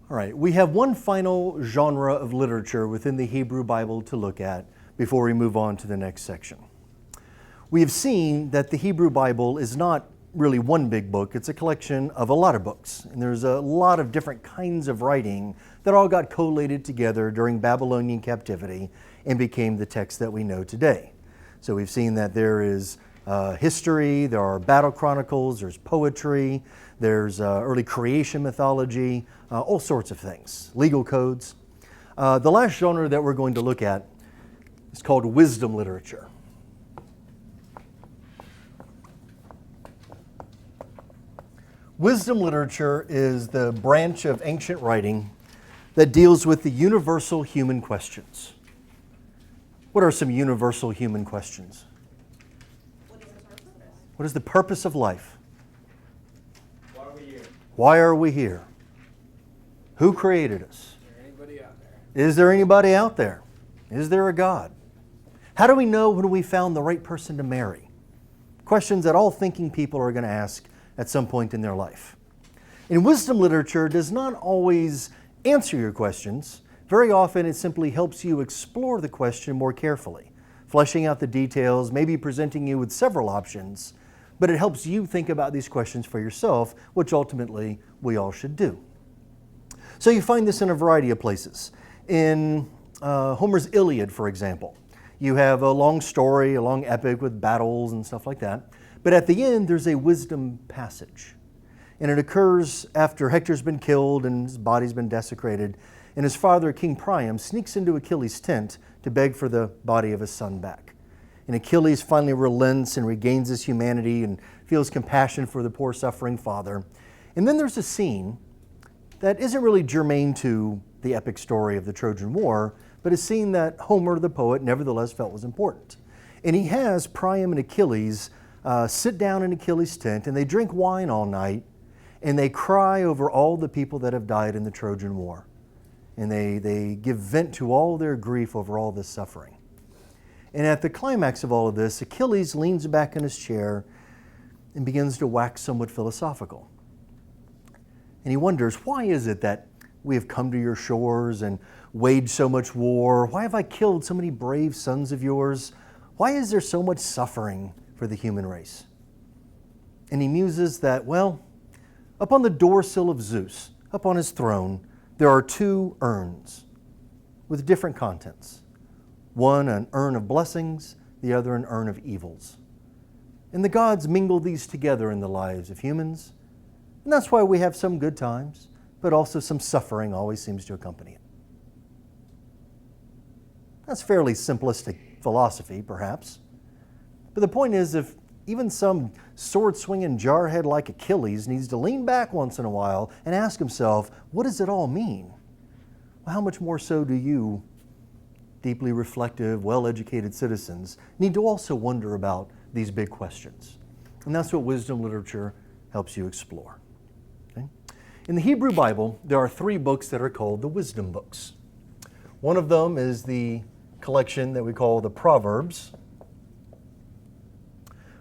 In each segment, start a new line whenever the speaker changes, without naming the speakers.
All right, we have one final genre of literature within the Hebrew Bible to look at before we move on to the next section. We have seen that the Hebrew Bible is not really one big book, it's a collection of a lot of books. And there's a lot of different kinds of writing that all got collated together during Babylonian captivity and became the text that we know today. So we've seen that there is history, there are battle chronicles, there's poetry, there's early creation mythology, all sorts of things, legal codes. The last genre that we're going to look at is called wisdom literature. Wisdom literature is the branch of ancient writing that deals with the universal human questions. What are some universal human questions? What is the purpose of life?
Why are we here?
Why are we here? Who created us?
Is there anybody out there?
Is there anybody out there? Is there a God? How do we know when we found the right person to marry? Questions that all thinking people are going to ask at some point in their life. And wisdom literature does not always answer your questions. Very often it simply helps you explore the question more carefully, fleshing out the details, maybe presenting you with several options, but it helps you think about these questions for yourself, which ultimately we all should do. So you find this in a variety of places. In Homer's Iliad, for example, you have a long story, a long epic with battles and stuff like that. But at the end, there's a wisdom passage. And it occurs after Hector's been killed and his body's been desecrated. And his father, King Priam, sneaks into Achilles' tent to beg for the body of his son back. And Achilles finally relents and regains his humanity and feels compassion for the poor suffering father. And then there's a scene that isn't really germane to the epic story of the Trojan War, but a scene that Homer, the poet, nevertheless felt was important. And he has Priam and Achilles sit down in Achilles' tent, and they drink wine all night, and they cry over all the people that have died in the Trojan War. And they give vent to all their grief over all this suffering. And at the climax of all of this, Achilles leans back in his chair and begins to wax somewhat philosophical. And he wonders, why is it that we have come to your shores and waged so much war? Why have I killed so many brave sons of yours? Why is there so much suffering for the human race? And he muses that, well, up on the doorsill of Zeus, up on his throne, there are two urns with different contents. One an urn of blessings, the other an urn of evils. And the gods mingle these together in the lives of humans. And that's why we have some good times, but also some suffering always seems to accompany it. That's fairly simplistic philosophy, perhaps. But the point is, if even some sword-swinging jarhead like Achilles needs to lean back once in a while and ask himself, what does it all mean? Well, how much more so do you, deeply reflective, well-educated citizens, need to also wonder about these big questions? And that's what wisdom literature helps you explore. Okay? In the Hebrew Bible, there are 3 books that are called the wisdom books. One of them is the collection that we call the Proverbs,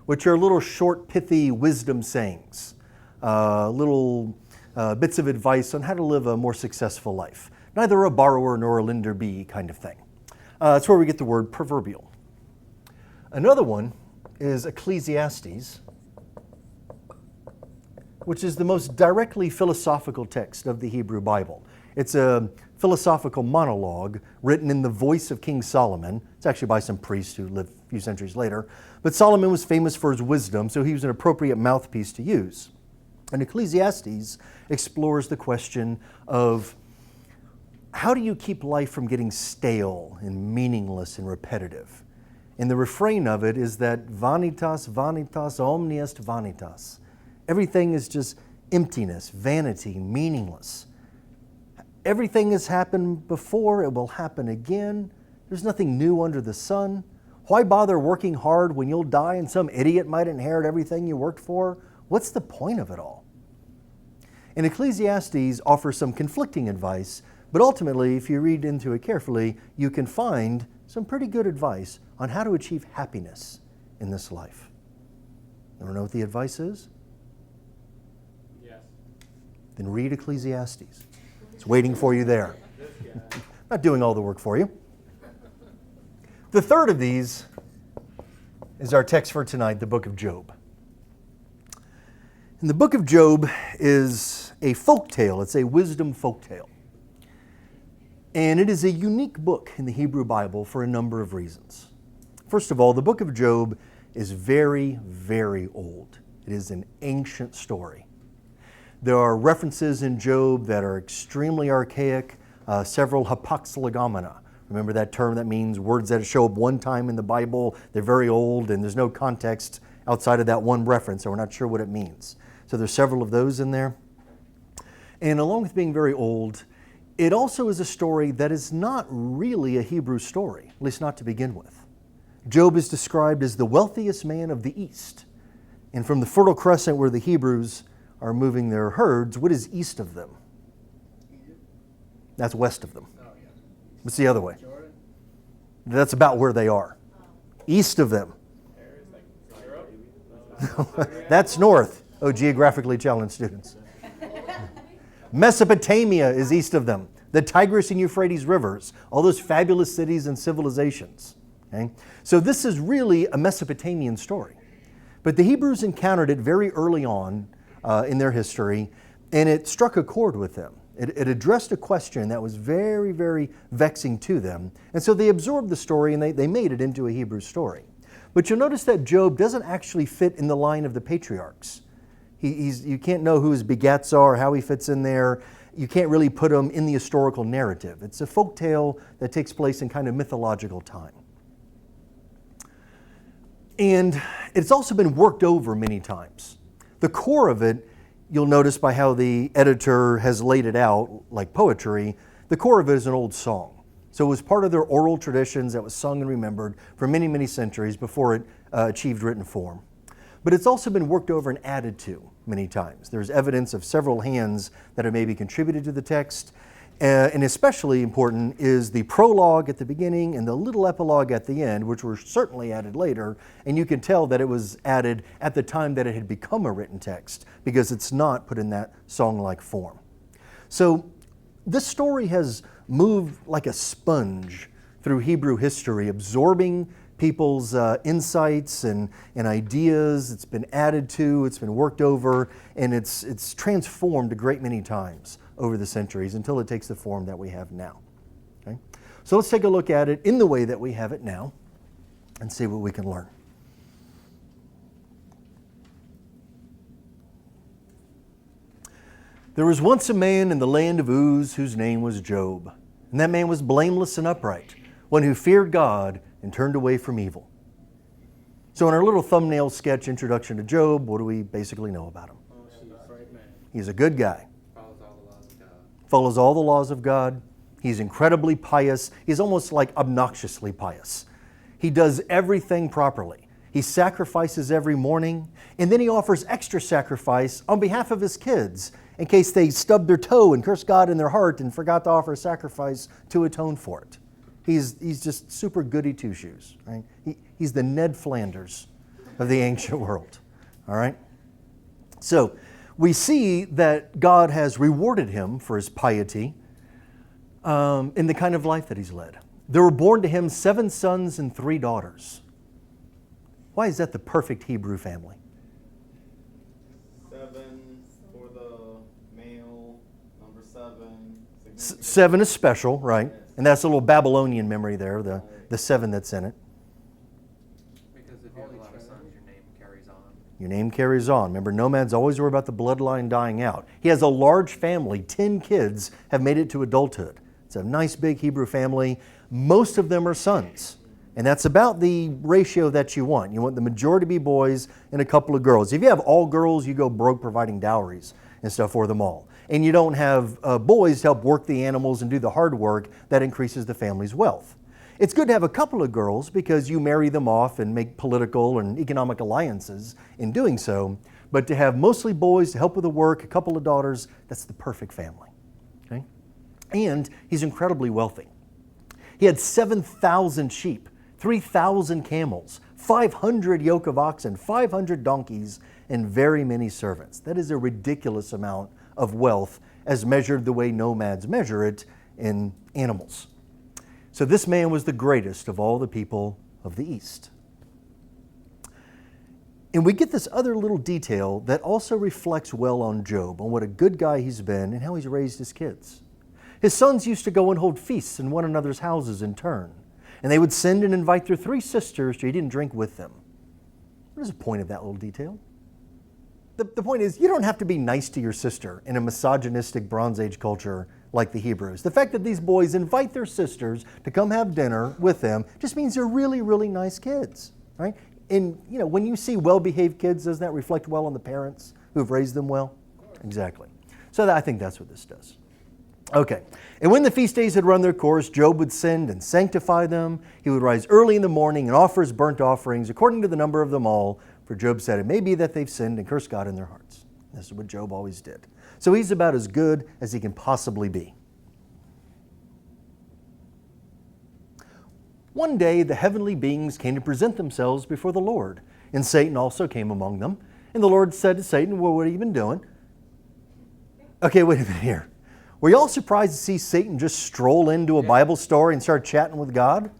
which are little short, pithy wisdom sayings, little bits of advice on how to live a more successful life. Neither a borrower nor a lender be kind of thing. That's where we get the word proverbial. Another one is Ecclesiastes, which is the most directly philosophical text of the Hebrew Bible. It's a philosophical monologue written in the voice of King Solomon. It's actually by some priest who lived a few centuries later. But Solomon was famous for his wisdom, so he was an appropriate mouthpiece to use. And Ecclesiastes explores the question of how do you keep life from getting stale and meaningless and repetitive? And the refrain of it is that vanitas, vanitas, omnia est vanitas. Everything is just emptiness, vanity, meaningless. Everything has happened before, it will happen again. There's nothing new under the sun. Why bother working hard when you'll die and some idiot might inherit everything you worked for? What's the point of it all? And Ecclesiastes offers some conflicting advice, but ultimately, if you read into it carefully, you can find some pretty good advice on how to achieve happiness in this life. You want to know what the advice is?
Yes.
Then read Ecclesiastes. It's waiting for you there. Not doing all the work for you. The third of these is our text for tonight, the book of Job. And the book of Job is a folk tale. It's a wisdom folk tale. And it is a unique book in the Hebrew Bible for a number of reasons. First of all, the book of Job is very, very old. It is an ancient story. There are references in Job that are extremely archaic, several hapaxlegomena. Remember that term that means words that show up one time in the Bible, they're very old, and there's no context outside of that one reference, so we're not sure what it means. So there's several of those in there. And along with being very old, it also is a story that is not really a Hebrew story, at least not to begin with. Job is described as the wealthiest man of the East. And from the Fertile Crescent where the Hebrews are moving their herds, what is east of them? That's west of them. What's the other way?
Jordan?
That's about where they are. East of them. That's north. Oh, geographically challenged students. Mesopotamia is east of them. The Tigris and Euphrates rivers, all those fabulous cities and civilizations. Okay? So this is really a Mesopotamian story. But the Hebrews encountered it very early on in their history, and it struck a chord with them. It addressed a question that was very, very vexing to them. And so they absorbed the story and they made it into a Hebrew story. But you'll notice that Job doesn't actually fit in the line of the patriarchs. You can't know who his begats are, how he fits in there. You can't really put him in the historical narrative. It's a folk tale that takes place in kind of mythological time. And it's also been worked over many times. The core of it, you'll notice by how the editor has laid it out, like poetry, the core of it is an old song. So it was part of their oral traditions that was sung and remembered for many, many centuries before it achieved written form. But it's also been worked over and added to many times. There's evidence of several hands that have maybe contributed to the text. And especially important is the prologue at the beginning and the little epilogue at the end, which were certainly added later. And you can tell that it was added at the time that it had become a written text, because it's not put in that song-like form. So this story has moved like a sponge through Hebrew history, absorbing people's insights and ideas. It's been added to, it's been worked over, and it's transformed a great many times over the centuries until it takes the form that we have now. Okay? So let's take a look at it in the way that we have it now and see what we can learn. There was once a man in the land of Uz whose name was Job. And that man was blameless and upright, one who feared God and turned away from evil. So in our little thumbnail sketch introduction to Job, what do we basically know about him? He's a good guy. Follows all the laws of God. He's incredibly pious. He's almost like obnoxiously pious. He does everything properly. He sacrifices every morning, and then he offers extra sacrifice on behalf of his kids in case they stubbed their toe and cursed God in their heart and forgot to offer a sacrifice to atone for it. He's just super goody two-shoes. Right? He's the Ned Flanders of the ancient world. All right? So we see that God has rewarded him for his piety in the kind of life that he's led. There were born to him 7 sons and 3 daughters. Why is that the perfect Hebrew family?
7 for the male, number 7.
7 is special, right? And that's a little Babylonian memory there, the 7 that's in it.
Because if you have a lot of sons, your name carries on.
Your name carries on. Remember, nomads always worry about the bloodline dying out. He has a large family. 10 kids have made it to adulthood. It's a nice big Hebrew family. Most of them are sons. And that's about the ratio that you want. You want the majority to be boys and a couple of girls. If you have all girls, you go broke providing dowries and stuff for them all. And you don't have boys to help work the animals and do the hard work that increases the family's wealth. It's good to have a couple of girls because you marry them off and make political and economic alliances in doing so. But to have mostly boys to help with the work, a couple of daughters, that's the perfect family. Okay? And he's incredibly wealthy. He had 7,000 sheep, 3,000 camels, 500 yoke of oxen, 500 donkeys, and very many servants. That is a ridiculous amount of wealth as measured the way nomads measure it in animals. So this man was the greatest of all the people of the East. And we get this other little detail that also reflects well on Job, on what a good guy he's been and how he's raised his kids. His sons used to go and hold feasts in one another's houses in turn, and they would send and invite their 3 sisters to eat and drink with them. What is the point of that little detail? The point is, you don't have to be nice to your sister in a misogynistic Bronze Age culture like the Hebrews. The fact that these boys invite their sisters to come have dinner with them just means they're really, really nice kids, right? And when you see well-behaved kids, doesn't that reflect well on the parents who have raised them well? Exactly. So I think that's what this does. Okay. And when the feast days had run their course, Job would send and sanctify them. He would rise early in the morning and offer his burnt offerings according to the number of them all. For Job said, it may be that they've sinned and cursed God in their hearts. This is what Job always did. So he's about as good as he can possibly be. One day the heavenly beings came to present themselves before the Lord, and Satan also came among them. And the Lord said to Satan, well, what have you been doing? Okay, wait a minute here. Were you all surprised to see Satan just stroll into a Bible story and start chatting with God?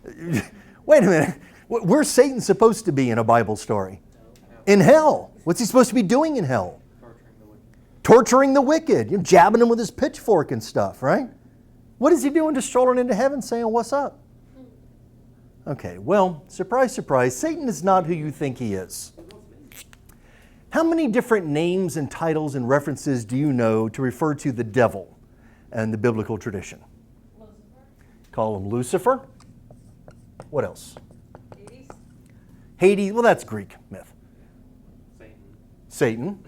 No. Wait a minute. Where's Satan supposed to be in a Bible story? In hell. What's he supposed to be doing in hell? Torturing the wicked. Jabbing them with his pitchfork and stuff, right? What is he doing just strolling into heaven saying, what's up? Okay, well, surprise, surprise, Satan is not who you think he is. How many different names and titles and references do you know to refer to the devil and the biblical tradition?
Lucifer.
Call him Lucifer. What else?
Hades.
Hades, well, that's Greek myth.
Satan.
Satan.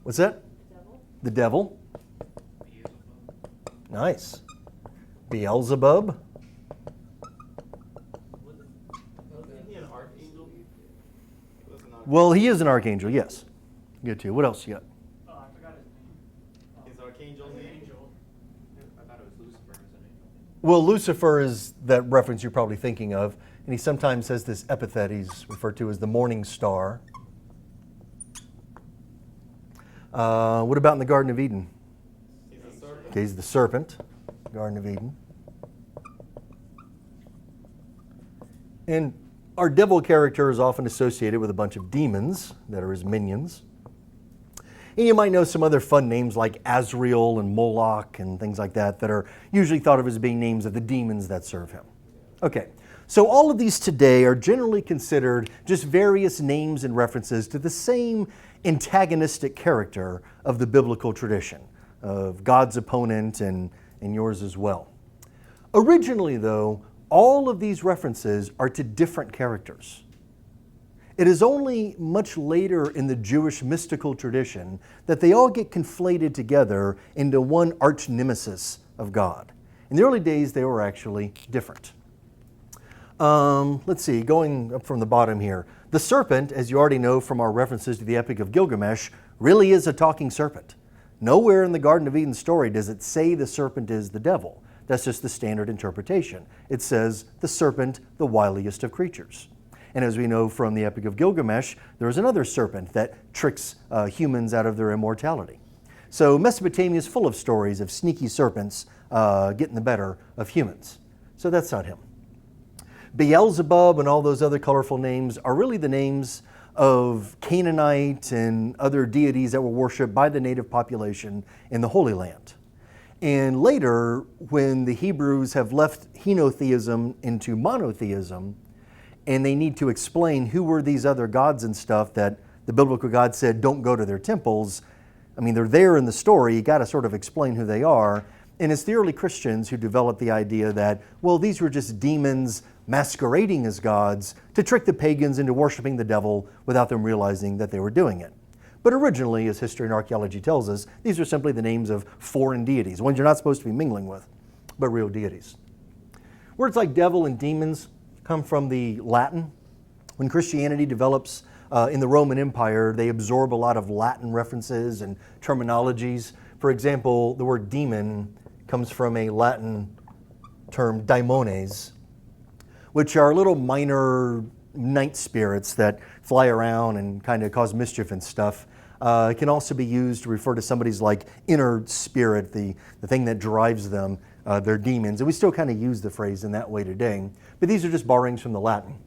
What's that?
The devil.
The devil. Nice. Beelzebub.
Isn't he an archangel?
Well, he is an archangel, yes. Good too. What else you got?
Oh, I forgot his name.
His archangel name?
Angel.
I thought it was Lucifer, isn't it?
Well, Lucifer is that reference you're probably thinking of, and he sometimes has this epithet he's referred to as the morning star. What about in the Garden of Eden?
He's a serpent.
Okay, he's the serpent, Garden of Eden. And our devil character is often associated with a bunch of demons that are his minions. And you might know some other fun names like Azrael and Moloch and things like that that are usually thought of as being names of the demons that serve him. Okay, so all of these today are generally considered just various names and references to the same antagonistic character of the biblical tradition, of God's opponent and yours as well. Originally, though, all of these references are to different characters. It is only much later in the Jewish mystical tradition that they all get conflated together into one arch nemesis of God. In the early days, they were actually different. Let's see, going up from the bottom here. The serpent, as you already know from our references to the Epic of Gilgamesh, really is a talking serpent. Nowhere in the Garden of Eden story does it say the serpent is the devil. That's just the standard interpretation. It says the serpent, the wiliest of creatures. And as we know from the Epic of Gilgamesh, there is another serpent that tricks humans out of their immortality. So Mesopotamia is full of stories of sneaky serpents getting the better of humans. So that's not him. Beelzebub and all those other colorful names are really the names of Canaanite and other deities that were worshipped by the native population in the Holy Land. And later, when the Hebrews have left henotheism into monotheism, and they need to explain who were these other gods and stuff that the biblical God said don't go to their temples, I mean, they're there in the story, you got to sort of explain who they are. And it's the early Christians who developed the idea that, well, these were just demons masquerading as gods to trick the pagans into worshiping the devil without them realizing that they were doing it. But originally, as history and archaeology tells us, these are simply the names of foreign deities, ones you're not supposed to be mingling with, but real deities. Words like devil and demons come from the Latin. When Christianity develops in the Roman Empire, they absorb a lot of Latin references and terminologies. For example, the word demon comes from a Latin term, daimones, which are little minor night spirits that fly around and kind of cause mischief and stuff. It can also be used to refer to somebody's like inner spirit, the thing that drives them, their demons. And we still kind of use the phrase in that way today. But these are just borrowings from the Latin.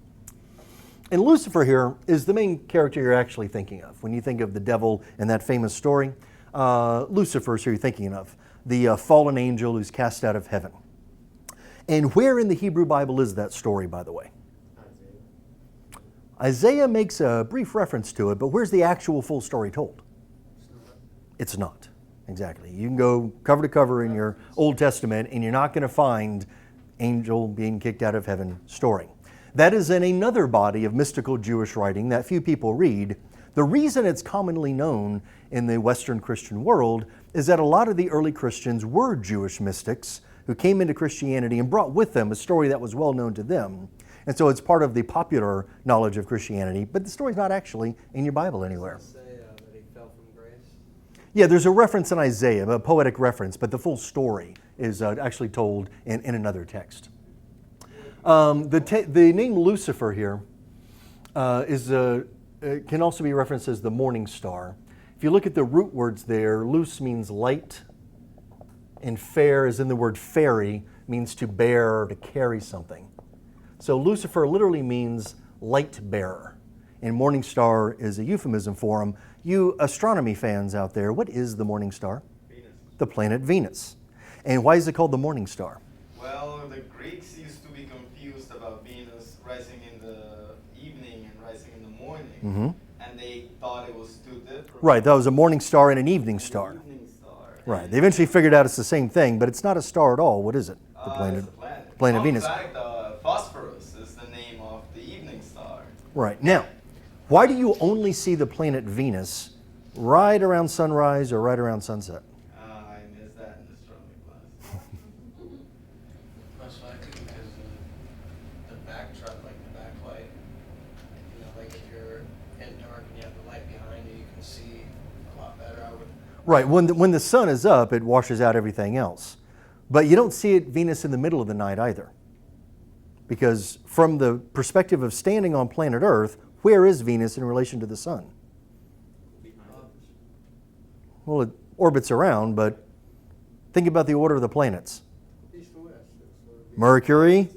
And Lucifer here is the main character you're actually thinking of. When you think of the devil in that famous story, Lucifer is who you're thinking of, the fallen angel who's cast out of heaven. And where in the Hebrew Bible is that story, by the way? Isaiah makes a brief reference to it, but where's the actual full story told? It's not. Exactly. You can go cover to cover in your Old Testament, and you're not going to find angel being kicked out of heaven story. That is in another body of mystical Jewish writing that few people read. The reason it's commonly known in the Western Christian world is that a lot of the early Christians were Jewish mystics who came into Christianity and brought with them a story that was well known to them. And so it's part of the popular knowledge of Christianity, but the story's not actually in your Bible anywhere.
Does it say that he fell from grace?
Yeah, there's a reference in Isaiah, a poetic reference, but the full story is actually told in another text. The name Lucifer here can also be referenced as the morning star. If you look at the root words there, lus means light, and fair, as in the word ferry, means to bear or to carry something. So Lucifer literally means light bearer, and morning star is a euphemism for him. You astronomy fans out there, what is the morning star?
Venus.
The planet Venus. And why is it called the morning star?
Well, the Greeks used to be confused about Venus rising in the evening and rising in the morning,
Mm-hmm.
and they thought it was two different.
Right, that was a morning star and an evening star.
Evening star.
Right, they eventually figured out it's the same thing, but it's not a star at all. What is it? The
It's a planet.
planet
In
Venus.
fact, Phosphorus is the name of the evening star.
Right, now, why do you only see the planet Venus right around sunrise or right around sunset?
I missed that in astronomy class.
Most likely because the backdrop, like the backlight, like if you're in dark and you have the light behind you, you can see a lot better. I would.
Right, when the sun is up, it washes out everything else. But you don't see Venus in the middle of the night either. Because from the perspective of standing on planet Earth, where is Venus in relation to the sun? Well, it orbits around, but think about the order of the planets.
East to west.
Mercury,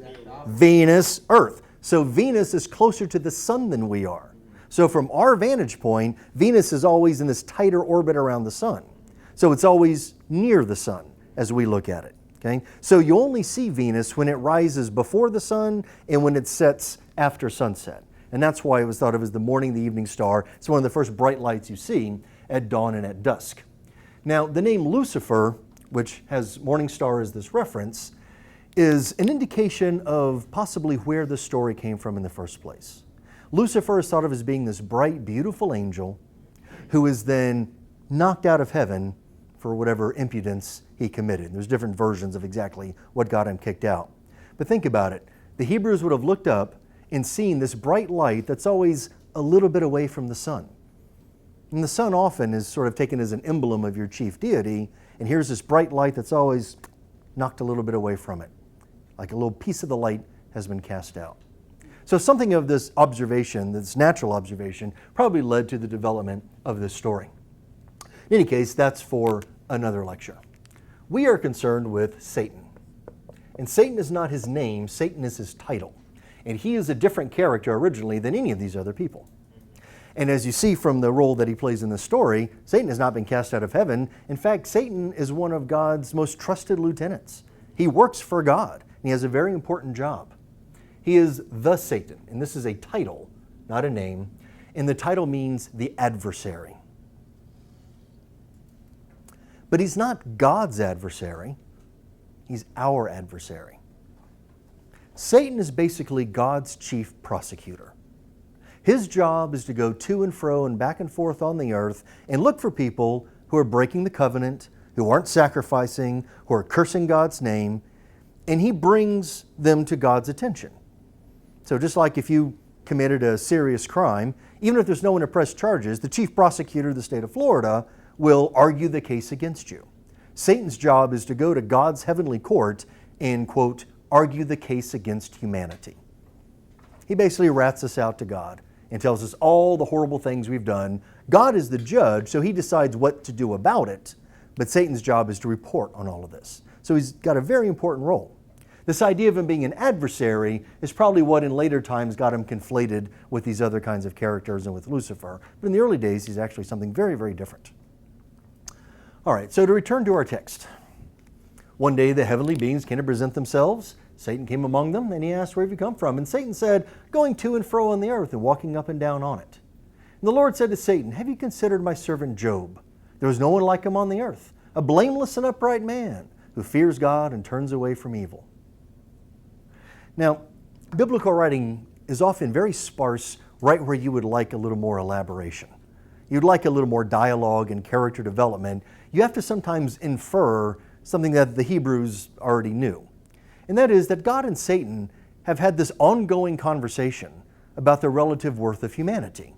Venus, Earth. So Venus is closer to the sun than we are. So from our vantage point, Venus is always in this tighter orbit around the sun. So it's always near the sun as we look at it. Okay? So you only see Venus when it rises before the sun and when it sets after sunset. And that's why it was thought of as the morning, the evening star. It's one of the first bright lights you see at dawn and at dusk. Now, the name Lucifer, which has morning star as this reference, is an indication of possibly where the story came from in the first place. Lucifer is thought of as being this bright, beautiful angel who is then knocked out of heaven for whatever impudence he committed. There's different versions of exactly what got him kicked out. But think about it. The Hebrews would have looked up and seen this bright light that's always a little bit away from the sun. And the sun often is sort of taken as an emblem of your chief deity, and here's this bright light that's always knocked a little bit away from it. Like a little piece of the light has been cast out. So something of this observation, this natural observation, probably led to the development of this story. In any case, that's for another lecture. We are concerned with Satan. And Satan is not his name, Satan is his title. And he is a different character originally than any of these other people. And as you see from the role that he plays in the story, Satan has not been cast out of heaven. In fact, Satan is one of God's most trusted lieutenants. He works for God, and he has a very important job. He is the Satan, and this is a title, not a name. And the title means the adversary. But he's not God's adversary. He's our adversary. Satan is basically God's chief prosecutor. His job is to go to and fro and back and forth on the earth and look for people who are breaking the covenant, who aren't sacrificing, who are cursing God's name, and he brings them to God's attention. So just like if you committed a serious crime, even if there's no one to press charges, the chief prosecutor of the state of Florida will argue the case against you. Satan's job is to go to God's heavenly court and, quote, argue the case against humanity. He basically rats us out to God and tells us all the horrible things we've done. God is the judge, so he decides what to do about it, but Satan's job is to report on all of this. So he's got a very important role. This idea of him being an adversary is probably what in later times got him conflated with these other kinds of characters and with Lucifer. But in the early days, he's actually something very, very different. All right, so to return to our text. One day the heavenly beings came to present themselves. Satan came among them, and he asked, "Where have you come from?" And Satan said, "Going to and fro on the earth and walking up and down on it." And the Lord said to Satan, "Have you considered my servant Job? There is no one like him on the earth, a blameless and upright man who fears God and turns away from evil." Now, biblical writing is often very sparse right where you would like a little more elaboration. You'd like a little more dialogue and character development. You have to sometimes infer something that the Hebrews already knew. And that is that God and Satan have had this ongoing conversation about the relative worth of humanity.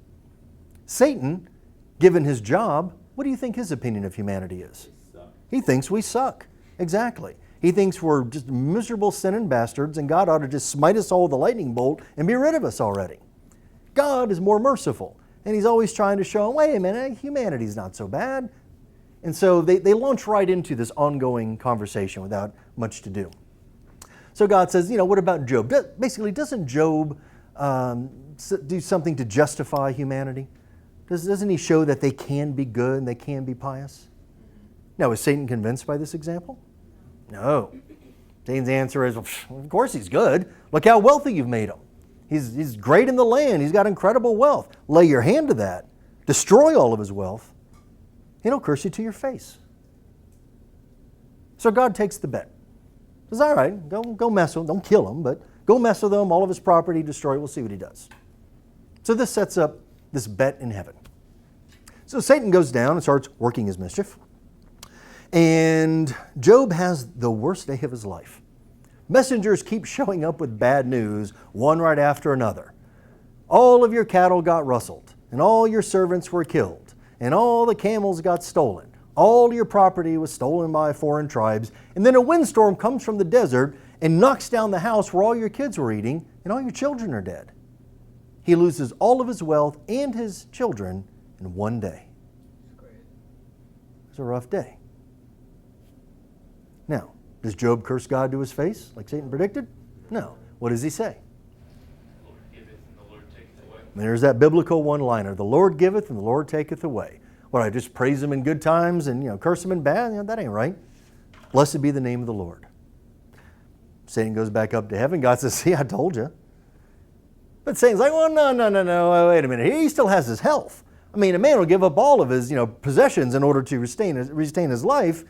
Satan, given his job, what do you think his opinion of humanity is? He thinks we suck. Exactly. He thinks we're just miserable sinning bastards and God ought to just smite us all with a lightning bolt and be rid of us already. God is more merciful, and he's always trying to show, wait a minute, humanity's not so bad. And so they launch right into this ongoing conversation without much to do. So God says, what about Job? Basically, doesn't Job do something to justify humanity? Doesn't he show that they can be good and they can be pious? Now, is Satan convinced by this example? No. Satan's answer is, of course he's good. Look how wealthy you've made him. He's great in the land. He's got incredible wealth. Lay your hand to that. Destroy all of his wealth. And he'll curse you to your face. So God takes the bet. He says, all right, go mess with him. Don't kill him, but go mess with him. All of his property, destroy it. We'll see what he does. So this sets up this bet in heaven. So Satan goes down and starts working his mischief. And Job has the worst day of his life. Messengers keep showing up with bad news, one right after another. All of your cattle got rustled, and all your servants were killed, and all the camels got stolen. All your property was stolen by foreign tribes, and then a windstorm comes from the desert and knocks down the house where all your kids were eating, and all your children are dead. He loses all of his wealth and his children in one day. It's a rough day. Now, does Job curse God to his face like Satan predicted? No. What does he say?
The Lord giveth and the Lord taketh away.
There's that biblical one-liner. The Lord giveth and the Lord taketh away. What, I just praise him in good times and curse him in bad? That ain't right. Blessed be the name of the Lord. Satan goes back up to heaven. God says, see, I told you. But Satan's like, well, no, wait a minute. He still has his health. I mean, a man will give up all of his possessions in order to retain his life.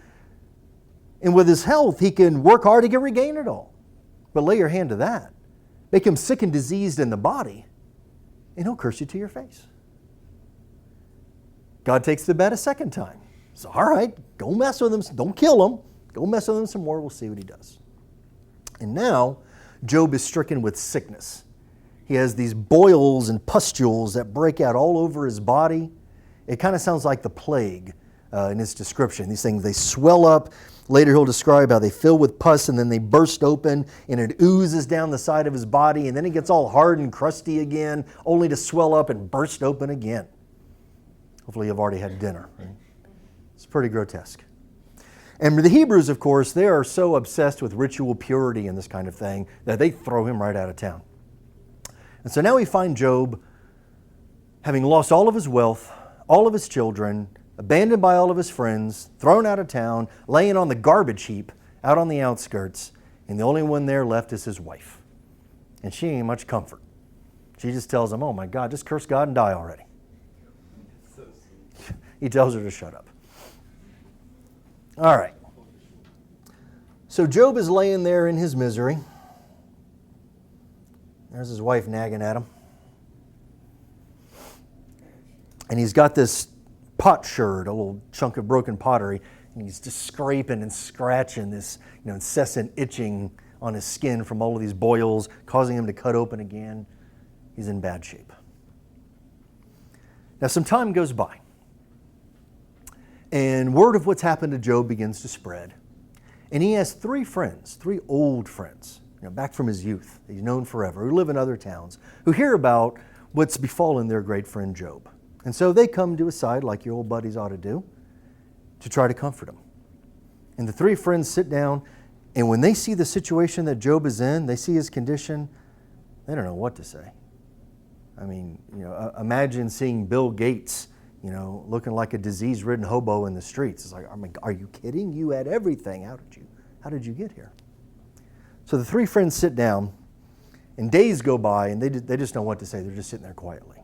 And with his health, he can work hard to regain it all. But lay your hand to that. Make him sick and diseased in the body, and he'll curse you to your face. God takes the bet a second time. So, all right, go mess with him. Don't kill him. Go mess with him some more. We'll see what he does. And now, Job is stricken with sickness. He has these boils and pustules that break out all over his body. It kind of sounds like the plague in his description. These things, they swell up. Later he'll describe how they fill with pus and then they burst open and it oozes down the side of his body and then it gets all hard and crusty again, only to swell up and burst open again. Hopefully you've already had dinner. Right? It's pretty grotesque. And the Hebrews, of course, they are so obsessed with ritual purity and this kind of thing that they throw him right out of town. And so now we find Job having lost all of his wealth, all of his children, abandoned by all of his friends, thrown out of town, laying on the garbage heap out on the outskirts, and the only one there left is his wife. And she ain't much comfort. She just tells him, oh my God, just curse God and die already. He tells her to shut up. All right. So Job is laying there in his misery. There's his wife nagging at him. And he's got this potsherd, a little chunk of broken pottery, and he's just scraping and scratching this incessant itching on his skin from all of these boils, causing him to cut open again. He's in bad shape. Now some time goes by, and word of what's happened to Job begins to spread. And he has three old friends, back from his youth, he's known forever, who live in other towns, who hear about what's befallen their great friend Job. And so they come to his side, like your old buddies ought to do, to try to comfort him. And the three friends sit down, and when they see the situation that Job is in, they see his condition, they don't know what to say. I mean, imagine seeing Bill Gates, looking like a disease-ridden hobo in the streets. It's like, are you kidding? You had everything. How did you get here? So the three friends sit down, and days go by, and they just know what to say. They're just sitting there quietly.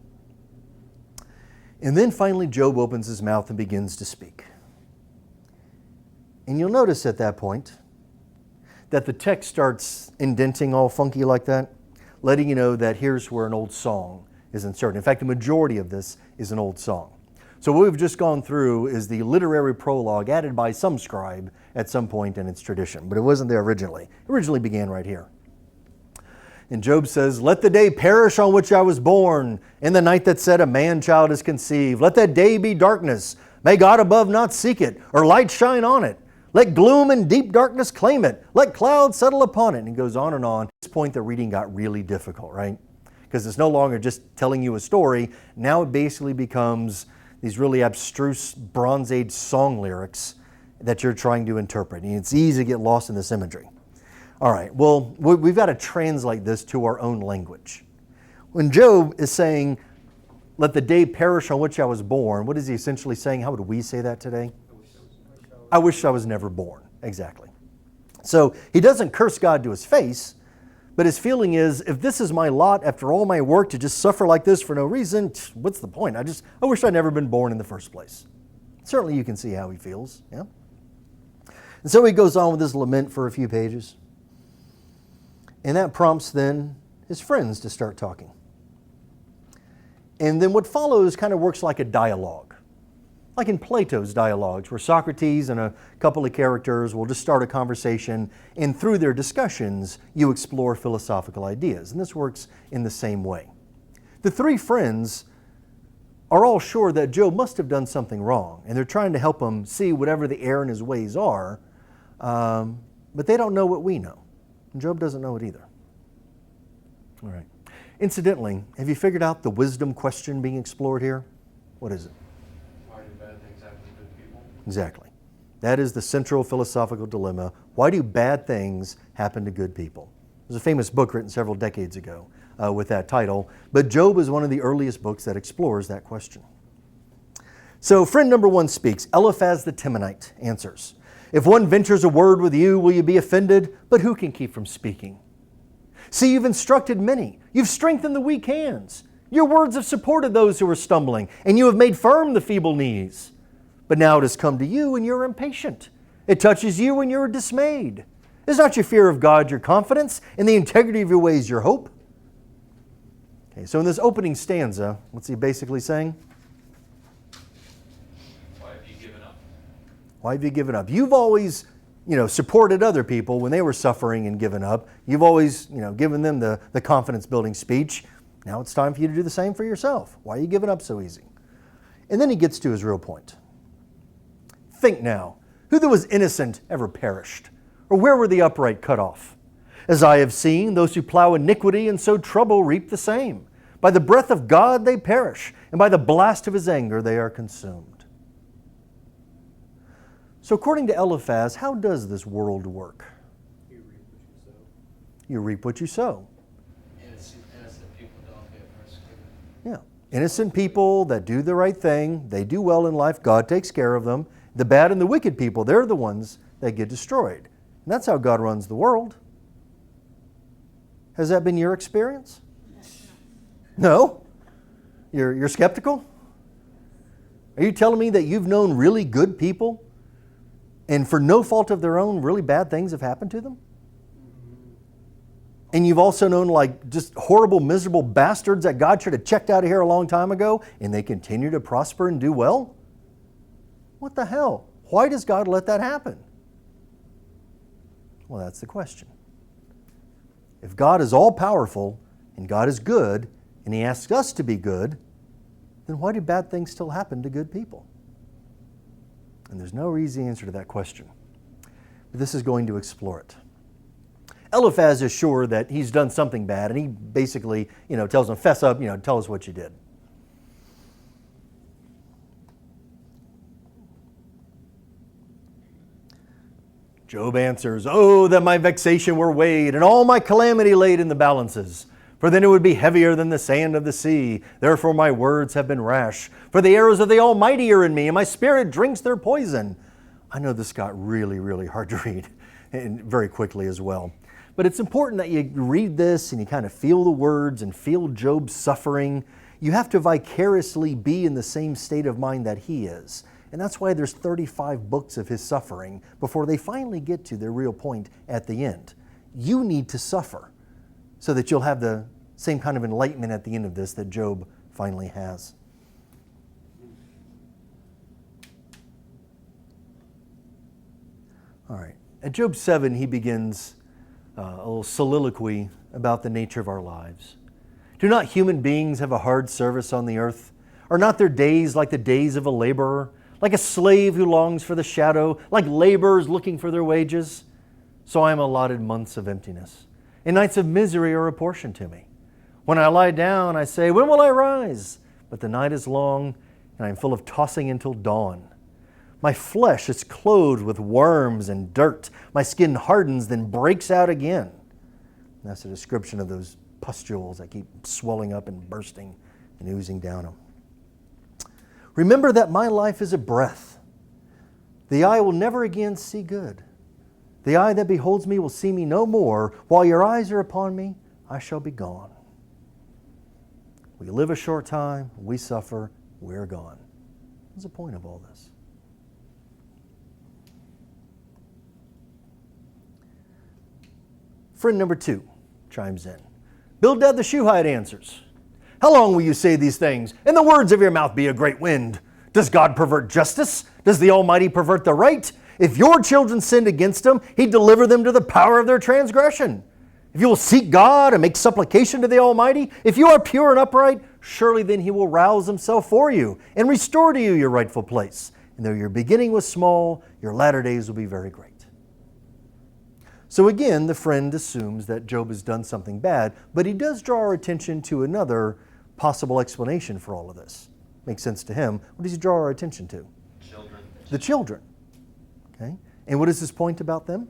And then finally Job opens his mouth and begins to speak. And you'll notice at that point that the text starts indenting all funky like that, letting you know that here's where an old song is inserted. In fact, the majority of this is an old song. So what we've just gone through is the literary prologue added by some scribe at some point in its tradition, but it wasn't there originally. It originally began right here. And Job says, "Let the day perish on which I was born, and the night that said a man-child is conceived. Let that day be darkness. May God above not seek it, or light shine on it. Let gloom and deep darkness claim it. Let clouds settle upon it." And he goes on and on. At this point, the reading got really difficult, right? Because it's no longer just telling you a story. Now it basically becomes these really abstruse Bronze Age song lyrics that you're trying to interpret. And it's easy to get lost in this imagery. All right, well, we've got to translate this to our own language. When Job is saying, "Let the day perish on which I was born," what is he essentially saying? How would we say that today? I wish I was never born. Exactly. So he doesn't curse God to his face, but his feeling is, if this is my lot after all my work to just suffer like this for no reason, what's the point? I wish I'd never been born in the first place. Certainly you can see how he feels. Yeah. And so he goes on with his lament for a few pages. And that prompts then his friends to start talking. And then what follows kind of works like a dialogue. Like in Plato's dialogues, where Socrates and a couple of characters will just start a conversation, and through their discussions, you explore philosophical ideas. And this works in the same way. The three friends are all sure that Job must have done something wrong, and they're trying to help him see whatever the error in his ways are, but they don't know what we know. And Job doesn't know it either. All right. Incidentally, have you figured out the wisdom question being explored here? What is it?
Why do bad things happen to good people?
Exactly. That is the central philosophical dilemma. Why do bad things happen to good people? There's a famous book written several decades ago with that title, but Job is one of the earliest books that explores that question. So friend number one speaks. Eliphaz the Temanite answers, "If one ventures a word with you, will you be offended? But who can keep from speaking? See, you've instructed many. You've strengthened the weak hands. Your words have supported those who are stumbling, and you have made firm the feeble knees. But now it has come to you, and you're impatient. It touches you, and you're dismayed. Is not your fear of God your confidence, and the integrity of your ways your hope?" Okay, so in this opening stanza, what's he basically saying?
Why have you given up?
Why have you given up? You've always, supported other people when they were suffering and given up. You've always, given them the confidence-building speech. Now it's time for you to do the same for yourself. Why are you giving up so easy? And then he gets to his real point. "Think now, who that was innocent ever perished? Or where were the upright cut off? As I have seen, those who plow iniquity and sow trouble reap the same. By the breath of God they perish, and by the blast of his anger they are consumed." So according to Eliphaz, how does this world work? You reap what you sow.
Innocent people don't get persecuted.
Yeah. Innocent people that do the right thing, they do well in life, God takes care of them. The bad and the wicked people, they're the ones that get destroyed. And that's how God runs the world. Has that been your experience? No? You're skeptical? Are you telling me that you've known really good people, and for no fault of their own, really bad things have happened to them? And you've also known just horrible, miserable bastards that God should have checked out of here a long time ago, and they continue to prosper and do well? What the hell? Why does God let that happen? Well, that's the question. If God is all-powerful, and God is good, and He asks us to be good, then why do bad things still happen to good people? And there's no easy answer to that question. But this is going to explore it. Eliphaz is sure that he's done something bad, and he basically, tells him, fess up, tell us what you did. Job answers, "Oh, that my vexation were weighed, and all my calamity laid in the balances. For then it would be heavier than the sand of the sea. Therefore my words have been rash. For the arrows of the Almighty are in me, and my spirit drinks their poison." I know this got really, really hard to read, and very quickly as well. But it's important that you read this and you kind of feel the words and feel Job's suffering. You have to vicariously be in the same state of mind that he is. And that's why there's 35 books of his suffering before they finally get to their real point at the end. You need to suffer so that you'll have the same kind of enlightenment at the end of this that Job finally has. All right. At Job 7, he begins a little soliloquy about the nature of our lives. Do not human beings have a hard service on the earth? Are not their days like the days of a laborer, like a slave who longs for the shadow, like laborers looking for their wages? So I am allotted months of emptiness, and nights of misery are apportioned to me. When I lie down, I say, when will I rise? But the night is long, and I am full of tossing until dawn. My flesh is clothed with worms and dirt. My skin hardens, then breaks out again. And that's a description of those pustules that keep swelling up and bursting and oozing down them. Remember that my life is a breath. The eye will never again see good. The eye that beholds me will see me no more. While your eyes are upon me, I shall be gone. We live a short time, we suffer, we're gone. What's the point of all this? Friend number 2 chimes in. Bildad the Shuhite answers, "How long will you say these things, and the words of your mouth be a great wind? Does God pervert justice? Does the Almighty pervert the right? If your children sinned against him, he'd deliver them to the power of their transgression. If you will seek God and make supplication to the Almighty, if you are pure and upright, surely then he will rouse himself for you and restore to you your rightful place. And though your beginning was small, your latter days will be very great." So again, the friend assumes that Job has done something bad, but he does draw our attention to another possible explanation for all of this. Makes sense to him. What does he draw our attention to?
Children.
The children. Okay? And what is his point about them?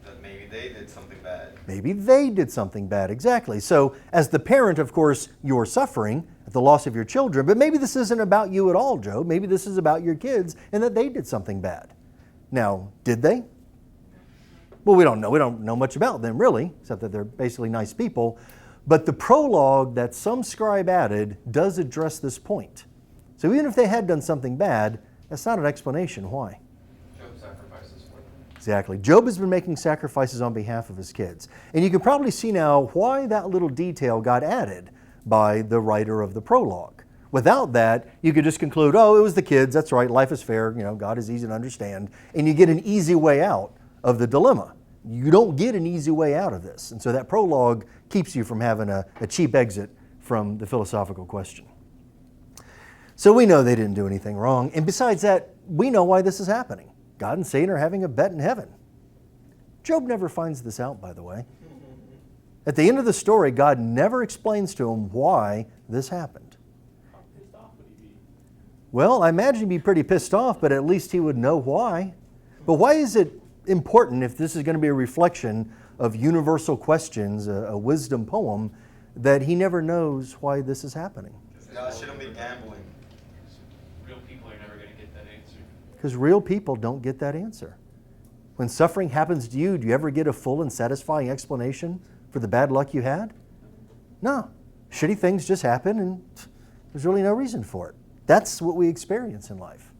That maybe they did something bad.
Maybe they did something bad, exactly. So as the parent, of course, you're suffering at the loss of your children, but maybe this isn't about you at all, Job. Maybe this is about your kids and that they did something bad. Now, did they? Well, we don't know. We don't know much about them, really, except that they're basically nice people. But the prologue that some scribe added does address this point. So even if they had done something bad, that's not an explanation why.
Job sacrifices for them.
Exactly. Job has been making sacrifices on behalf of his kids. And you can probably see now why that little detail got added by the writer of the prologue. Without that, you could just conclude, oh, it was the kids, that's right, life is fair, God is easy to understand, and you get an easy way out of the dilemma. You don't get an easy way out of this. And so that prologue keeps you from having a cheap exit from the philosophical question. So we know they didn't do anything wrong. And besides that, we know why this is happening. God and Satan are having a bet in heaven. Job never finds this out, by the way. At the end of the story, God never explains to him why this happened.
How pissed off would he be?
Well, I imagine he'd be pretty pissed off, but at least he would know why. But why is it important, if this is going to be a reflection of universal questions, a wisdom poem, that he never knows why this is happening?
God shouldn't be gambling.
Real people are never going to get that answer.
Because real people don't get that answer. When suffering happens to you, do you ever get a full and satisfying explanation for the bad luck you had? No. Shitty things just happen and there's really no reason for it. That's what we experience in life.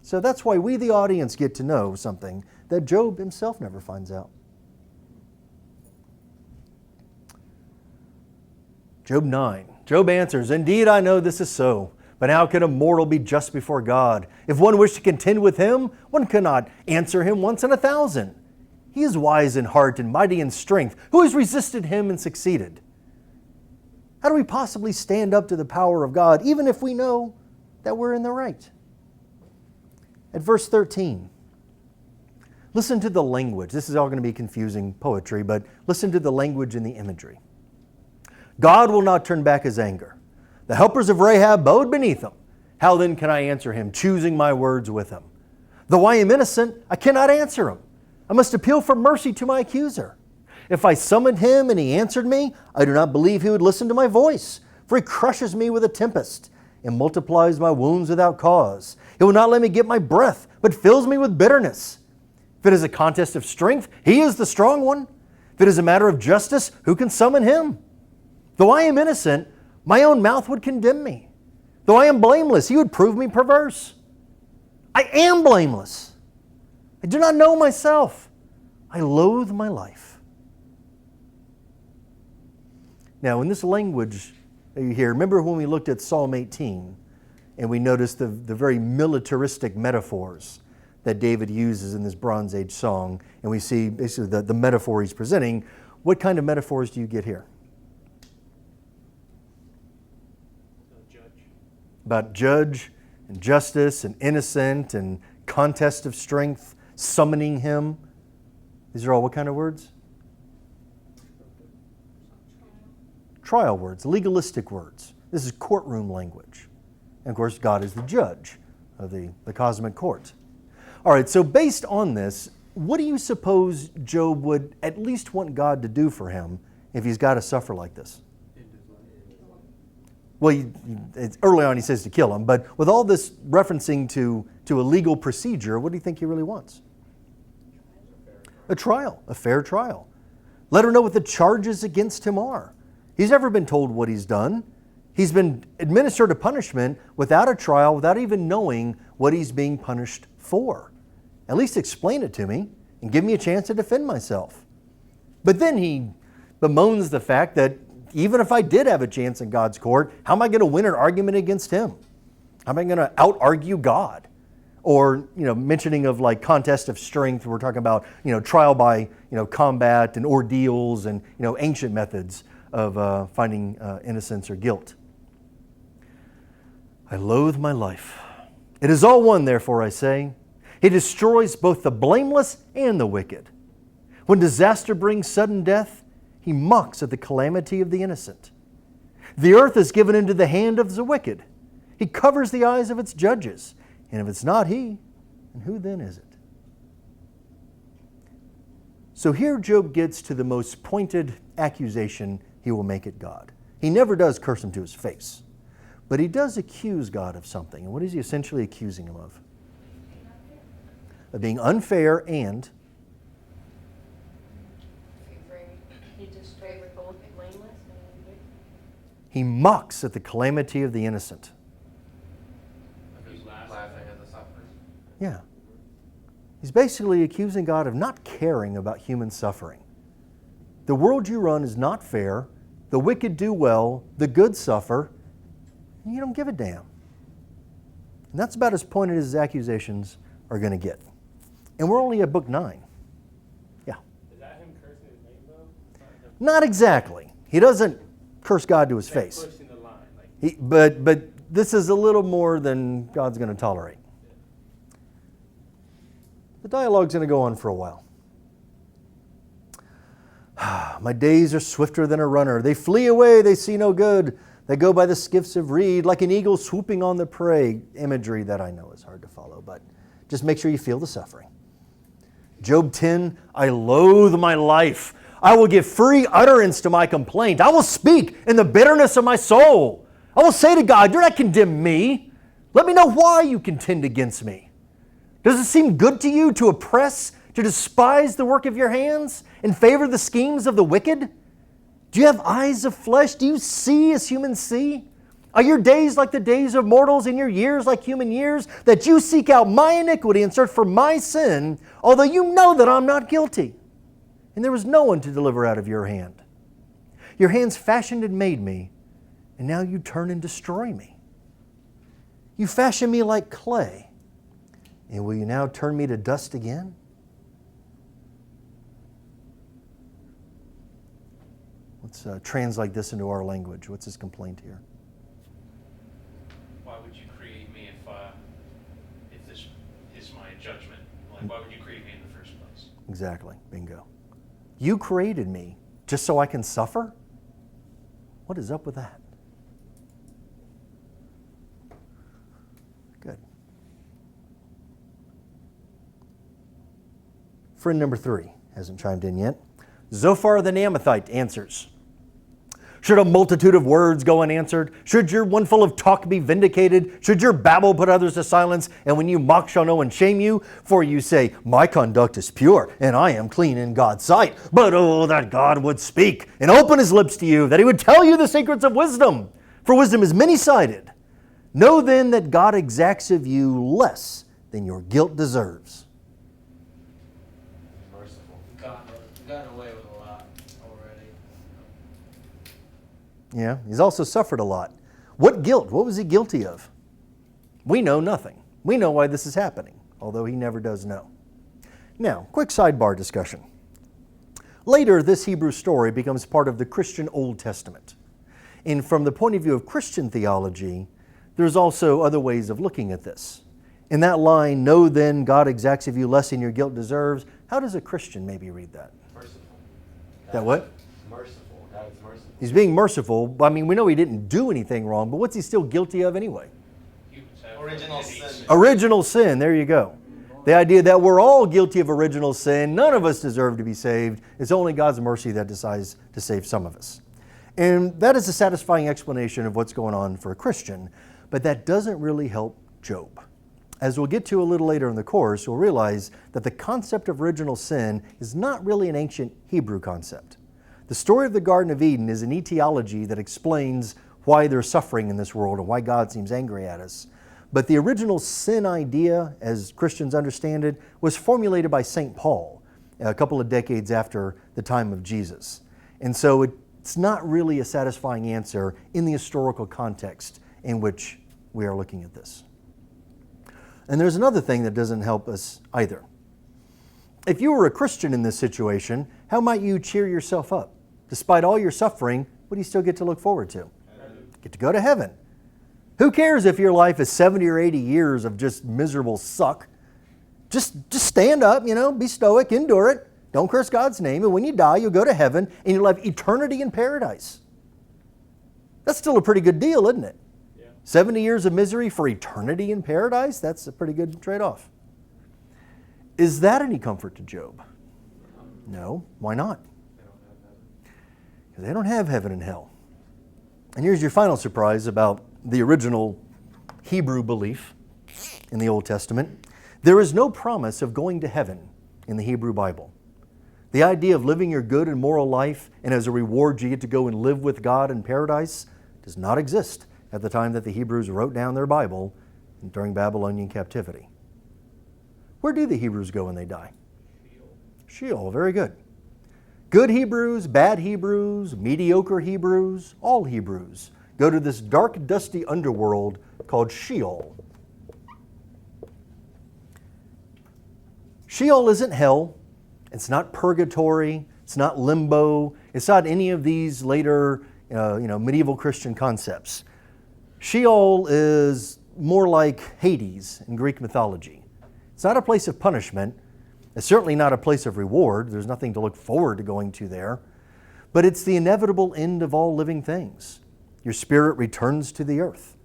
So that's why we, the audience, get to know something that Job himself never finds out. Job 9. Job answers, "Indeed, I know this is so. But how can a mortal be just before God? If one wished to contend with him, one cannot answer him once in 1,000. He is wise in heart and mighty in strength. Who has resisted him and succeeded? How do we possibly stand up to the power of God, even if we know that we're in the right?" At verse 13, Listen to the language. This is all going to be confusing poetry, but listen to the language and the imagery. God will not turn back his anger. The helpers of Rahab bowed beneath him. How then can I answer him, choosing my words with him? Though I am innocent, I cannot answer him. I must appeal for mercy to my accuser. If I summoned him and he answered me, I do not believe he would listen to my voice, for he crushes me with a tempest and multiplies my wounds without cause. He will not let me get my breath, but fills me with bitterness. If it is a contest of strength, he is the strong one. If it is a matter of justice, who can summon him? Though I am innocent, my own mouth would condemn me. Though I am blameless, he would prove me perverse. I am blameless. I do not know myself. I loathe my life. Now, in this language that you hear, remember when we looked at Psalm 18 and we noticed the very militaristic metaphors that David uses in this Bronze Age song, and we see basically the metaphor he's presenting. What kind of metaphors do you get here?
Judge.
About judge and justice and innocent and contest of strength, summoning him. These are all what kind of words? Trial words, legalistic words. This is courtroom language. And of course, God is the judge of the cosmic court. All right, so based on this, what do you suppose Job would at least want God to do for him if he's got to suffer like this? Well, early on he says to kill him, but with all this referencing to a legal procedure, what do you think he really wants? A trial, a fair trial. Let her know what the charges against him are. He's never been told what he's done. He's been administered a punishment without a trial, without even knowing what he's being punished for. At least explain it to me and give me a chance to defend myself. But then he bemoans the fact that even if I did have a chance in God's court, how am I going to win an argument against him? How am I going to out-argue God? Or, mentioning of like contest of strength, we're talking about, trial by, combat and ordeals and, ancient methods of finding innocence or guilt. I loathe my life. It is all one, therefore, I say. He destroys both the blameless and the wicked. When disaster brings sudden death, he mocks at the calamity of the innocent. The earth is given into the hand of the wicked. He covers the eyes of its judges. And if it's not he, then who then is it? So here Job gets to the most pointed accusation he will make at God. He never does curse him to his face, but he does accuse God of something. And what is he essentially accusing him of? Of being unfair and he mocks at the calamity of the innocent.
He's laughing at the suffering.
Yeah. He's basically accusing God of not caring about human suffering. The world you run is not fair. The wicked do well. The good suffer. And you don't give a damn. And that's about as pointed as his accusations are going to get. And we're only at book 9. Yeah.
Is that him cursing his name though?
Not exactly. He doesn't curse God to his
Like
face.
pushing the line.
But this is a little more than God's going to tolerate. The dialogue's going to go on for a while. My days are swifter than a runner. They flee away, they see no good. They go by the skiffs of reed, like an eagle swooping on the prey. Imagery that I know is hard to follow, but just make sure you feel the suffering. Job 10, I loathe my life. I will give free utterance to my complaint. I will speak in the bitterness of my soul. I will say to God, do not condemn me. Let me know why you contend against me. Does it seem good to you to oppress, to despise the work of your hands, and favor the schemes of the wicked? Do you have eyes of flesh? Do you see as humans see? Are your days like the days of mortals and your years like human years, that you seek out my iniquity and search for my sin, although you know that I'm not guilty? And there was no one to deliver out of your hand. Your hands fashioned and made me, and now you turn and destroy me. You fashion me like clay, and will you now turn me to dust again? Let's translate this into our language. What's his complaint here?
Why would you create me if this is my judgment? Like, why would you create me in the first place?
Exactly. Bingo. You created me just so I can suffer? What is up with that? Good. Friend number 3 hasn't chimed in yet. Zophar the Naamathite answers. Should a multitude of words go unanswered? Should your one full of talk be vindicated? Should your babble put others to silence? And when you mock, shall no one shame you? For you say, my conduct is pure, and I am clean in God's sight. But oh, that God would speak and open his lips to you, that he would tell you the secrets of wisdom. For wisdom is many-sided. Know then that God exacts of you less than your guilt deserves.
Merciful.
Gotten away with a lot already.
Yeah, he's also suffered a lot. What guilt? What was he guilty of? We know nothing. We know why this is happening, although he never does know. Now, quick sidebar discussion. Later, this Hebrew story becomes part of the Christian Old Testament. And from the point of view of Christian theology, there's also other ways of looking at this. In that line, know then God exacts of you less than your guilt deserves, how does a Christian maybe read that?
Merciful.
That what?
Merciful. God is merciful.
He's being merciful. I mean, we know he didn't do anything wrong, but what's he still guilty of anyway?
Humans have
Original
innate
sin.
Original sin, there you go. The idea that we're all guilty of original sin, none of us deserve to be saved. It's only God's mercy that decides to save some of us. And that is a satisfying explanation of what's going on for a Christian, but that doesn't really help Job. As we'll get to a little later in the course, we'll realize that the concept of original sin is not really an ancient Hebrew concept. The story of the Garden of Eden is an etiology that explains why there's suffering in this world and why God seems angry at us. But the original sin idea, as Christians understand it, was formulated by St. Paul a couple of decades after the time of Jesus. And so it's not really a satisfying answer in the historical context in which we are looking at this. And there's another thing that doesn't help us either. If you were a Christian in this situation, how might you cheer yourself up? Despite all your suffering, what do you still get to look forward to? Get to go to heaven. Who cares if your life is 70 or 80 years of just miserable suck? Just stand up, be stoic, endure it. Don't curse God's name, and when you die, you'll go to heaven, and you'll have eternity in paradise. That's still a pretty good deal, isn't it? 70 years of misery for eternity in paradise? That's a pretty good trade-off. Is that any comfort to Job? No. Why not? Because they don't have heaven and hell. And here's your final surprise about the original Hebrew belief in the Old Testament. There is no promise of going to heaven in the Hebrew Bible. The idea of living your good and moral life, and as a reward you get to go and live with God in paradise, does not exist at the time that the Hebrews wrote down their Bible during Babylonian captivity. Where do the Hebrews go when they die? Sheol, very good. Good Hebrews, bad Hebrews, mediocre Hebrews, all Hebrews go to this dark, dusty underworld called Sheol. Sheol isn't hell. It's not purgatory. It's not limbo. It's not any of these later medieval Christian concepts. Sheol is more like Hades in Greek mythology. It's not a place of punishment. It's certainly not a place of reward. There's nothing to look forward to going to there. But it's the inevitable end of all living things. Your spirit returns to the earth.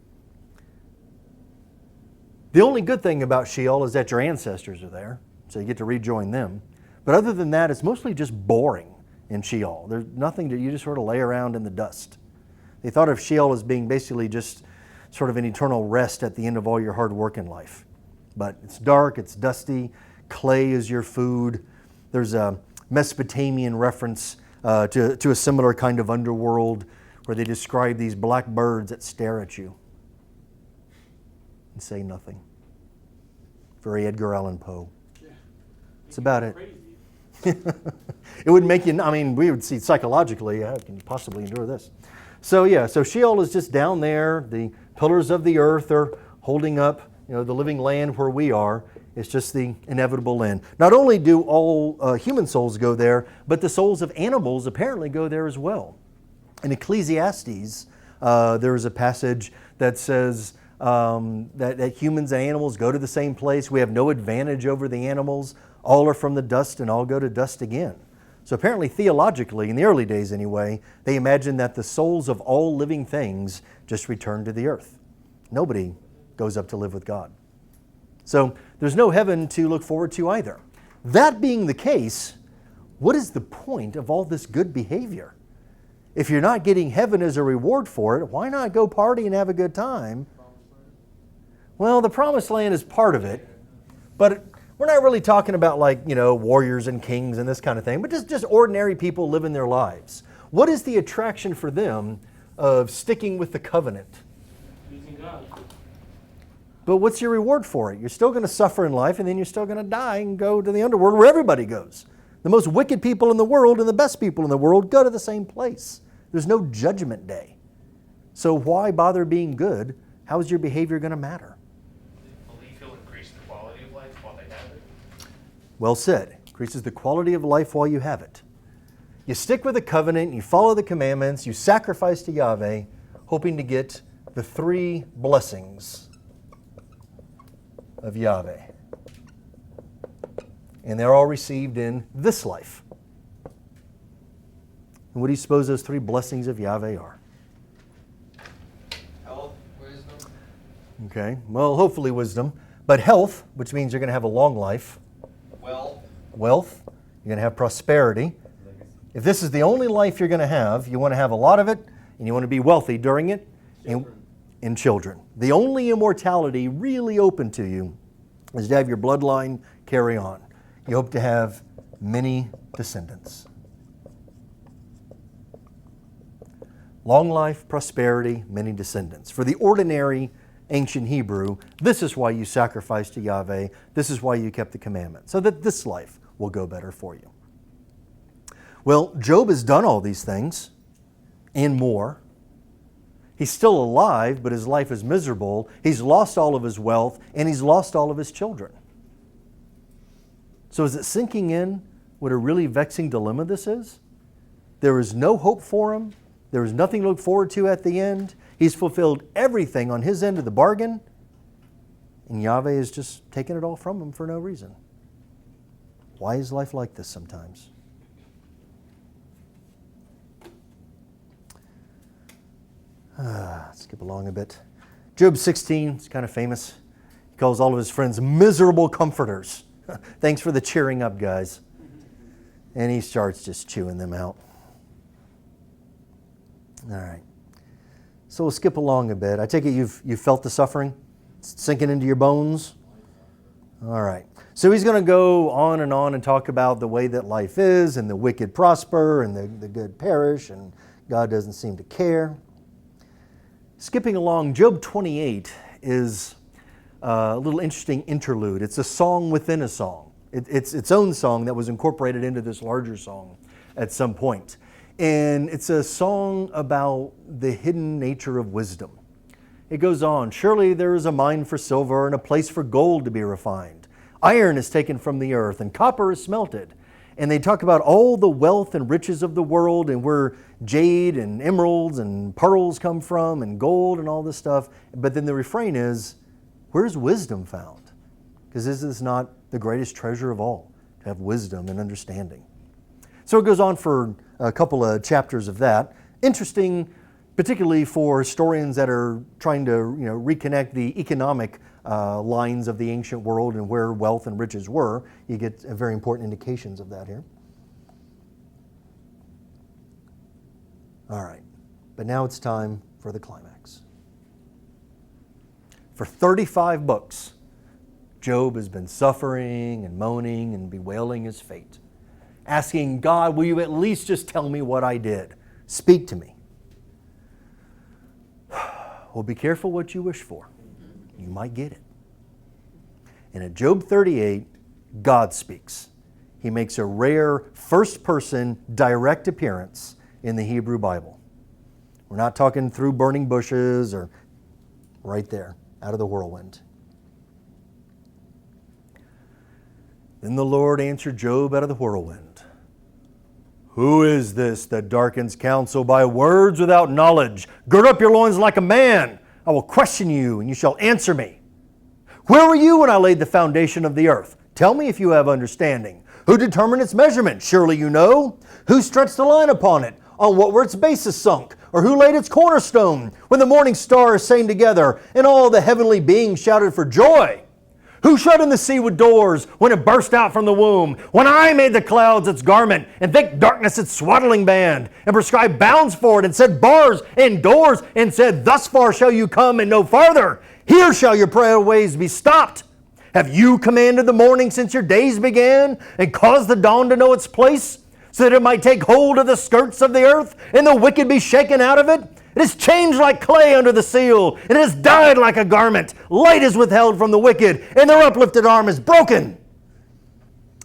The only good thing about Sheol is that your ancestors are there, so you get to rejoin them. But other than that, it's mostly just boring in Sheol. There's nothing you just sort of lay around in the dust. They thought of Sheol as being basically just sort of an eternal rest at the end of all your hard work in life. But it's dark, it's dusty, clay is your food. There's a Mesopotamian reference to a similar kind of underworld where they describe these black birds that stare at you and say nothing. Very Edgar Allan Poe. That's about it. It would make you, we would see psychologically, how can you possibly endure this? So Sheol is just down there. The pillars of the earth are holding up, the living land where we are. It's just the inevitable end. Not only do all human souls go there, but the souls of animals apparently go there as well. In Ecclesiastes, there is a passage that says that humans and animals go to the same place. We have no advantage over the animals. All are from the dust and all go to dust again. So apparently theologically, in the early days anyway, they imagined that the souls of all living things just return to the earth. Nobody goes up to live with God. So there's no heaven to look forward to either. That being the case, what is the point of all this good behavior? If you're not getting heaven as a reward for it, why not go party and have a good time? Well, the promised land is part of it, but we're not really talking about warriors and kings and this kind of thing, but just ordinary people living their lives. What is the attraction for them of sticking with the covenant?
Using God.
But what's your reward for it? You're still going to suffer in life, and then you're still going to die and go to the underworld where everybody goes. The most wicked people in the world and the best people in the world go to the same place. There's no judgment day. So why bother being good? How is your behavior going to matter?
Believe he'll increase the quality of life while they have it.
Well said. Increases the quality of life while you have it. You stick with the covenant, you follow the commandments, you sacrifice to Yahweh, hoping to get the 3 blessings of Yahweh. And they're all received in this life. And what do you suppose those 3 blessings of Yahweh are?
Health, wisdom.
Okay, well, hopefully wisdom. But health, which means you're going to have a long life. Wealth, you're going to have prosperity. If this is the only life you're going to have, you want to have a lot of it, and you want to be wealthy during it, and children. The only immortality really open to you is to have your bloodline carry on. You hope to have many descendants. Long life, prosperity, many descendants. For the ordinary ancient Hebrew, this is why you sacrifice to Yahweh. This is why you kept the commandment, so that this life will go better for you. Well, Job has done all these things and more. He's still alive, but his life is miserable. He's lost all of his wealth, and he's lost all of his children. So is it sinking in what a really vexing dilemma this is? There is no hope for him. There is nothing to look forward to at the end. He's fulfilled everything on his end of the bargain, and Yahweh is just taking it all from him for no reason. Why is life like this sometimes? Skip along a bit. Job 16, it's kind of famous. He calls all of his friends miserable comforters. Thanks for the cheering up, guys. And he starts just chewing them out. All right. So we'll skip along a bit. I take it you've felt the suffering? It's sinking into your bones? All right. So he's going to go on and talk about the way that life is, and the wicked prosper, and the good perish, and God doesn't seem to care. Skipping along, Job 28 is a little interesting interlude. It's a song within a song. It's its own song that was incorporated into this larger song at some point. And it's a song about the hidden nature of wisdom. It goes on, surely there is a mine for silver and a place for gold to be refined. Iron is taken from the earth and copper is smelted. And they talk about all the wealth and riches of the world and where jade and emeralds and pearls come from and gold and all this stuff. But then the refrain is, where's wisdom found? Because this is not the greatest treasure of all, to have wisdom and understanding. So it goes on for a couple of chapters of that. Interesting, particularly for historians that are trying to reconnect the economic lines of the ancient world and where wealth and riches were. You get very important indications of that here. All right, but now it's time for the climax. For 35 books, Job has been suffering and moaning and bewailing his fate, asking God, will you at least just tell me what I did? Speak to me. Well, be careful what you wish for. You might get it. And at Job 38, God speaks. He makes a rare first-person direct appearance in the Hebrew Bible. We're not talking through burning bushes or right there, out of the whirlwind. Then the Lord answered Job out of the whirlwind. Who is this that darkens counsel by words without knowledge? Gird up your loins like a man. I will question you, and you shall answer me. Where were you when I laid the foundation of the earth? Tell me if you have understanding. Who determined its measurement? Surely you know. Who stretched the line upon it? On what were its bases sunk? Or who laid its cornerstone? When the morning stars sang together, and all the heavenly beings shouted for joy. Who shut in the sea with doors when it burst out from the womb? When I made the clouds its garment, and thick darkness its swaddling band, and prescribed bounds for it, and set bars and doors, and said, thus far shall you come and no farther. Here shall your prayer ways be stopped. Have you commanded the morning since your days began, and caused the dawn to know its place, so that it might take hold of the skirts of the earth, and the wicked be shaken out of it? It is changed like clay under the seal, and it is dyed like a garment. Light is withheld from the wicked, and their uplifted arm is broken.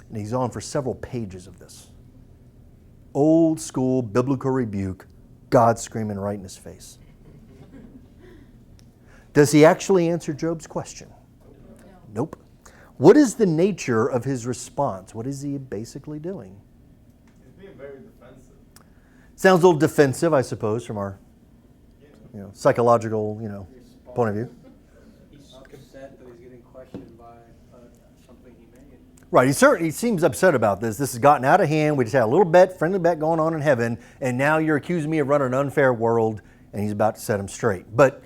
And he's on for several pages of this. Old school biblical rebuke, God screaming right in his face. Does he actually answer Job's question? Nope. What is the nature of his response? What is he basically doing?
He's being very defensive.
Sounds a little defensive, I suppose, from our psychological, point of view.
He's upset that he's getting questioned by something he made.
Right, he seems upset about this. This has gotten out of hand. We just had a little friendly bet going on in heaven, and now you're accusing me of running an unfair world, and he's about to set him straight. But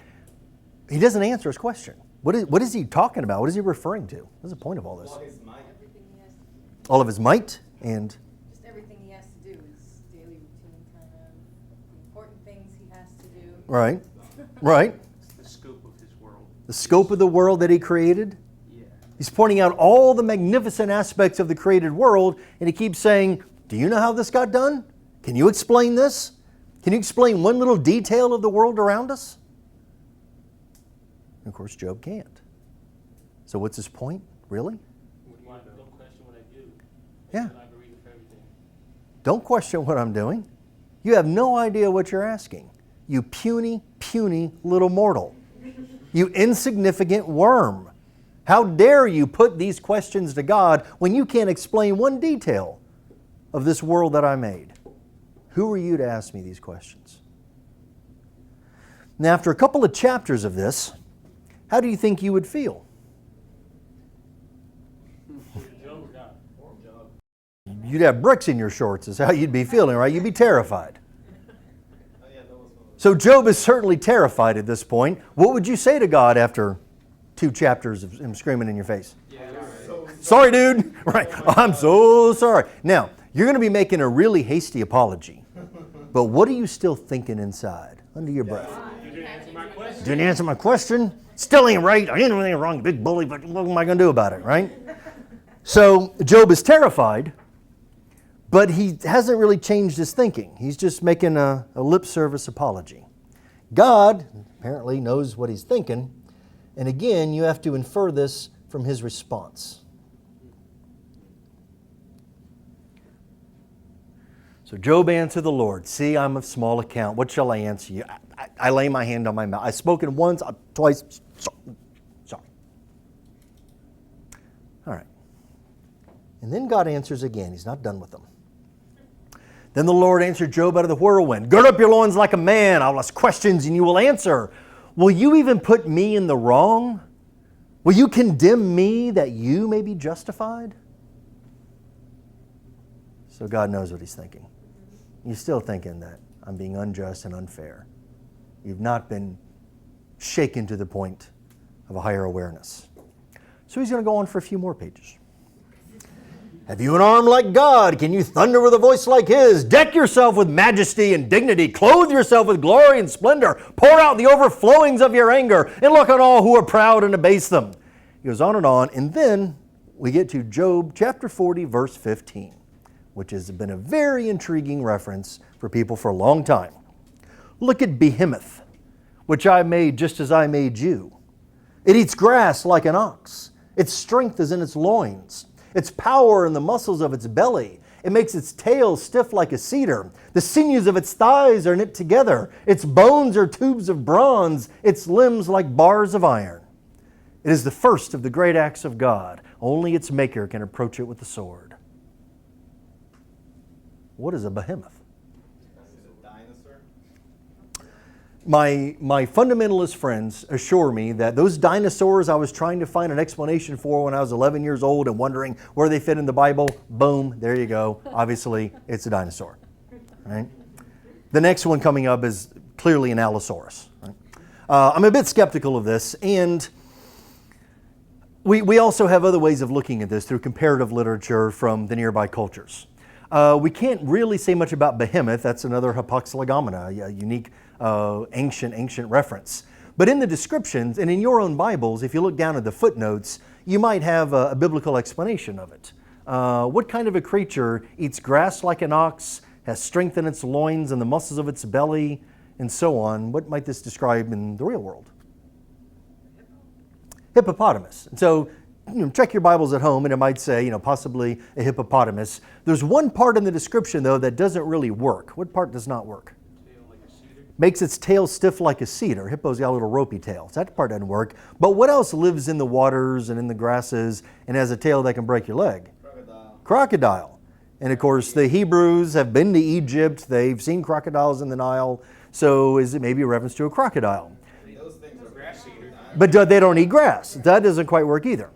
he doesn't answer his question. What is he talking about? What is he referring to? What's the point of all this?
All his might.
Everything he has,
All of his might and...
just everything he has to do, his daily routine, kind of the important things he has to do.
Right, right.
It's the scope of his world.
The scope of the world that he created.
Yeah.
He's pointing out all the magnificent aspects of the created world, and he keeps saying, do you know how this got done? Can you explain this? Can you explain one little detail of the world around us? And of course, Job can't. So what's his point, really?
Don't question what I do.
Yeah.
I agree with everything.
Don't question what I'm doing. You have no idea what you're asking. You puny, puny little mortal. You insignificant worm. How dare you put these questions to God when you can't explain one detail of this world that I made? Who are you to ask me these questions? Now, after a couple of chapters of this, how do you think you would feel?
Job or God? Or Job.
You'd have bricks in your shorts is how you'd be feeling, right? You'd be terrified.
Oh, yeah, that was one of
So Job is certainly terrified at this point. What would you say to God after 2 chapters of him screaming in your face? Sorry, dude. Right. I'm so sorry. Now, you're going to be making a really hasty apology. But what are you still thinking inside, under your breath?
You didn't answer my question.
Didn't answer my question. Still ain't right. I ain't doing anything wrong, big bully, but what am I going to do about it, right? So Job is terrified, but he hasn't really changed his thinking. He's just making a lip service apology. God apparently knows what he's thinking, and again, you have to infer this from his response. So Job answered the Lord, see, I'm of small account. What shall I answer you? I lay my hand on my mouth. I've spoken once, twice. Sorry. All right. And then God answers again. He's not done with them. Then the Lord answered Job out of the whirlwind. Gird up your loins like a man. I'll ask questions and you will answer. Will you even put me in the wrong? Will you condemn me that you may be justified? So God knows what he's thinking. You're still thinking that I'm being unjust and unfair. You've not been shaken to the point of a higher awareness. So he's going to go on for a few more pages. Have you an arm like God? Can you thunder with a voice like his? Deck yourself with majesty and dignity. Clothe yourself with glory and splendor. Pour out the overflowings of your anger and look on all who are proud and abase them. He goes on, and then we get to Job chapter 40, verse 15, which has been a very intriguing reference for people for a long time. Look at Behemoth, which I made just as I made you. It eats grass like an ox. Its strength is in its loins. Its power in the muscles of its belly. It makes its tail stiff like a cedar. The sinews of its thighs are knit together. Its bones are tubes of bronze. Its limbs like bars of iron. It is the first of the great acts of God. Only its maker can approach it with the sword. What is a behemoth?
Is it a dinosaur?
My fundamentalist friends assure me that those dinosaurs I was trying to find an explanation for when I was 11 years old and wondering where they fit in the Bible, boom, there you go. Obviously, it's a dinosaur. Right? The next one coming up is clearly an Allosaurus. Right? I'm a bit skeptical of this, and we also have other ways of looking at this through comparative literature from the nearby cultures. We can't really say much about behemoth. That's another Hypoxylogomena, a unique ancient reference. But in the descriptions and in your own Bibles, if you look down at the footnotes, you might have a biblical explanation of it. What kind of a creature eats grass like an ox, has strength in its loins and the muscles of its belly, and so on? What might this describe in the real world? Hippopotamus. And so, check your Bibles at home and it might say, possibly a hippopotamus. There's one part in the description, though, that doesn't really work. What part does not work? Makes its tail stiff like a cedar. Hippo's got a little ropey tail. So that part doesn't work. But what else lives in the waters and in the grasses and has a tail that can break your leg? Crocodile. And of course, the Hebrews have been to Egypt. They've seen crocodiles in the Nile. So is it maybe a reference to a crocodile?
Those things are grass eaters.
But they don't eat grass. That doesn't quite work either.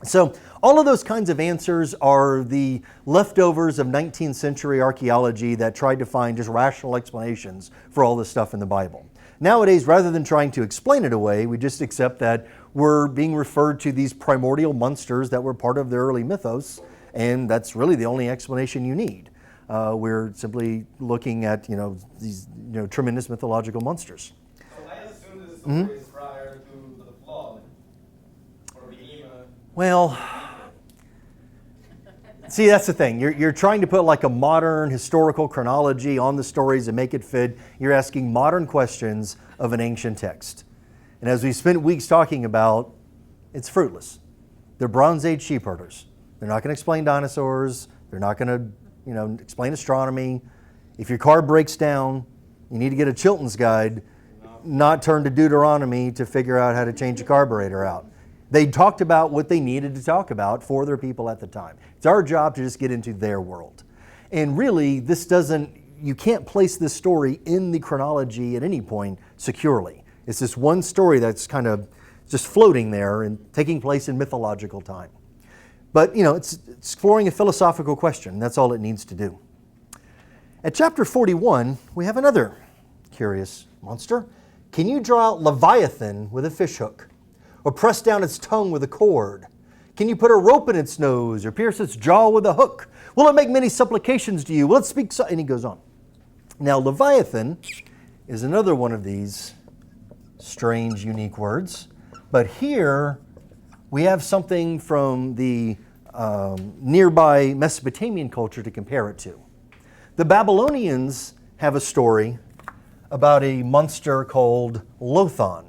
So all of those kinds of answers are the leftovers of 19th century archaeology that tried to find just rational explanations for all this stuff in the Bible. Nowadays, rather than trying to explain it away, we just accept that we're being referred to these primordial monsters that were part of the early mythos, and that's really the only explanation you need. We're simply looking at these tremendous mythological monsters.
So I assume this story is prior to the flood, or behemoth.
Well, see, that's the thing. You're trying to put like a modern historical chronology on the stories and make it fit. You're asking modern questions of an ancient text. And as we spent weeks talking about, it's fruitless. They're Bronze Age sheep herders. They're not going to explain dinosaurs. They're not going to, explain astronomy. If your car breaks down, you need to get a Chilton's guide, not turn to Deuteronomy to figure out how to change a carburetor out. They talked about what they needed to talk about for their people at the time. It's our job to just get into their world. And really, you can't place this story in the chronology at any point securely. It's this one story that's kind of just floating there and taking place in mythological time. But, it's exploring a philosophical question. That's all it needs to do. At chapter 41, we have another curious monster. Can you draw out Leviathan with a fishhook? Or press down its tongue with a cord? Can you put a rope in its nose or pierce its jaw with a hook? Will it make many supplications to you? Will it speak so? And he goes on. Now, Leviathan is another one of these strange, unique words. But here we have something from the nearby Mesopotamian culture to compare it to. The Babylonians have a story about a monster called Lothon.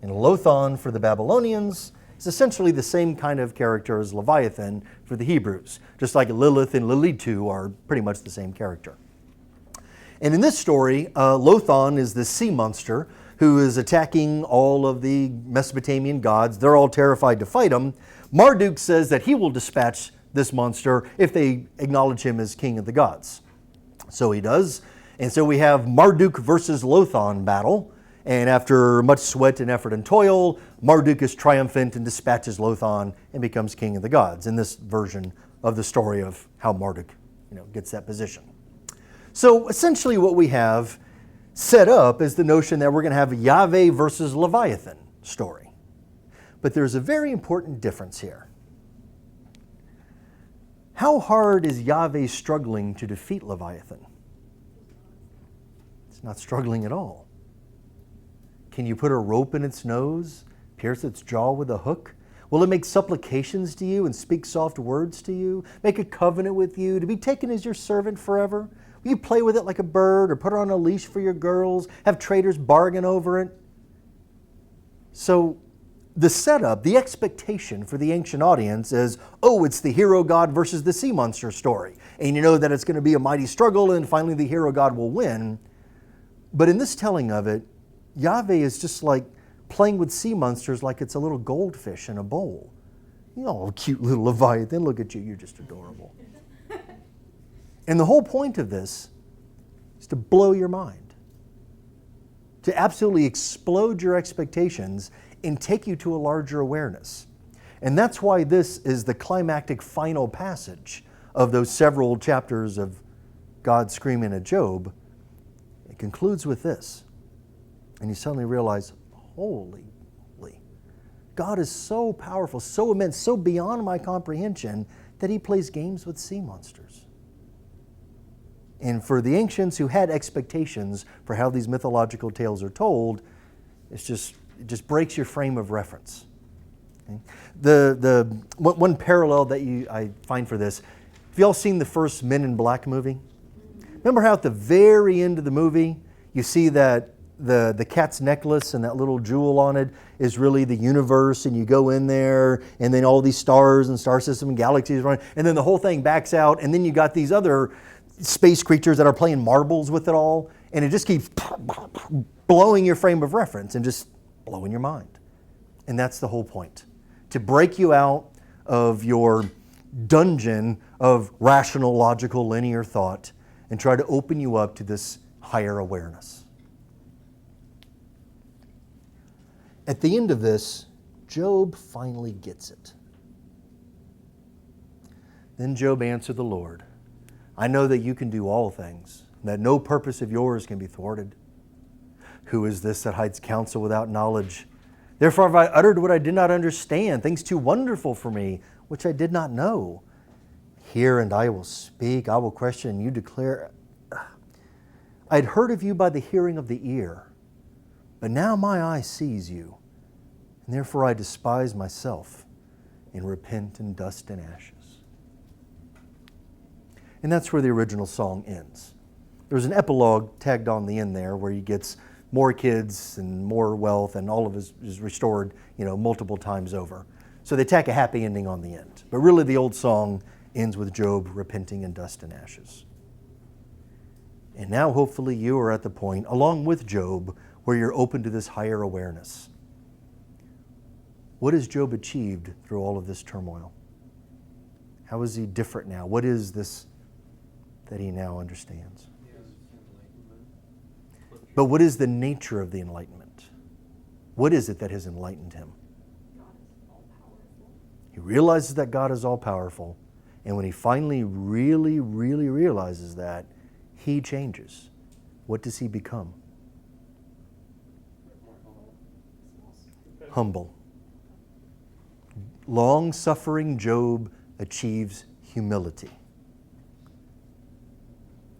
And Lothon for the Babylonians is essentially the same kind of character as Leviathan for the Hebrews, just like Lilith and Lilitu are pretty much the same character. And in this story, Lothon is the sea monster who is attacking all of the Mesopotamian gods. They're all terrified to fight him. Marduk says that he will dispatch this monster if they acknowledge him as king of the gods. So he does. And so we have Marduk versus Lothon battle. And after much sweat and effort and toil, Marduk is triumphant and dispatches Lothon and becomes king of the gods in this version of the story of how Marduk gets that position. So essentially what we have set up is the notion that we're going to have a Yahweh versus Leviathan story. But there's a very important difference here. How hard is Yahweh struggling to defeat Leviathan? It's not struggling at all. Can you put a rope in its nose, pierce its jaw with a hook? Will it make supplications to you and speak soft words to you? Make a covenant with you to be taken as your servant forever? Will you play with it like a bird or put it on a leash for your girls? Have traders bargain over it? So the setup, the expectation for the ancient audience is, it's the hero god versus the sea monster story. And you know that it's going to be a mighty struggle and finally the hero god will win. But in this telling of it, Yahweh is just like playing with sea monsters like it's a little goldfish in a bowl. Cute little Leviathan, look at you, you're just adorable. And the whole point of this is to blow your mind. to absolutely explode your expectations and take you to a larger awareness. And that's why this is the climactic final passage of those several chapters of God screaming at Job. It concludes with this. And you suddenly realize, holy, God is so powerful, so immense, so beyond my comprehension that he plays games with sea monsters. And for the ancients who had expectations for how these mythological tales are told, it just breaks your frame of reference. Okay? The one parallel that I find for this, have you all seen the first Men in Black movie? Remember how at the very end of the movie, you see that the cat's necklace and that little jewel on it is really the universe, and you go in there, and then all these stars and star system and galaxies run, and then the whole thing backs out, and then you got these other space creatures that are playing marbles with it all, and it just keeps blowing your frame of reference and just blowing your mind. And that's the whole point, to break you out of your dungeon of rational, logical, linear thought and try to open you up to this higher awareness. At the end of this, Job finally gets it. Then Job answered the Lord, I know that you can do all things, that no purpose of yours can be thwarted. Who is this that hides counsel without knowledge? Therefore have I uttered what I did not understand, things too wonderful for me, which I did not know. Hear and I will speak, I will question, and you declare. I had heard of you by the hearing of the ear, but now my eye sees you, and therefore I despise myself and repent in dust and ashes. And that's where the original song ends. There's an epilogue tagged on the end there where he gets more kids and more wealth, and all of it is restored, multiple times over. So they tack a happy ending on the end. But really the old song ends with Job repenting in dust and ashes. And now hopefully you are at the point, along with Job, where you're open to this higher awareness. What has Job achieved through all of this turmoil? How is he different now? What is this that he now understands? But what is the nature of the enlightenment? What is it that has enlightened him? He realizes that God is all-powerful, and when he finally really, really realizes that, he changes. What does he become? Humble. Long-suffering Job achieves humility,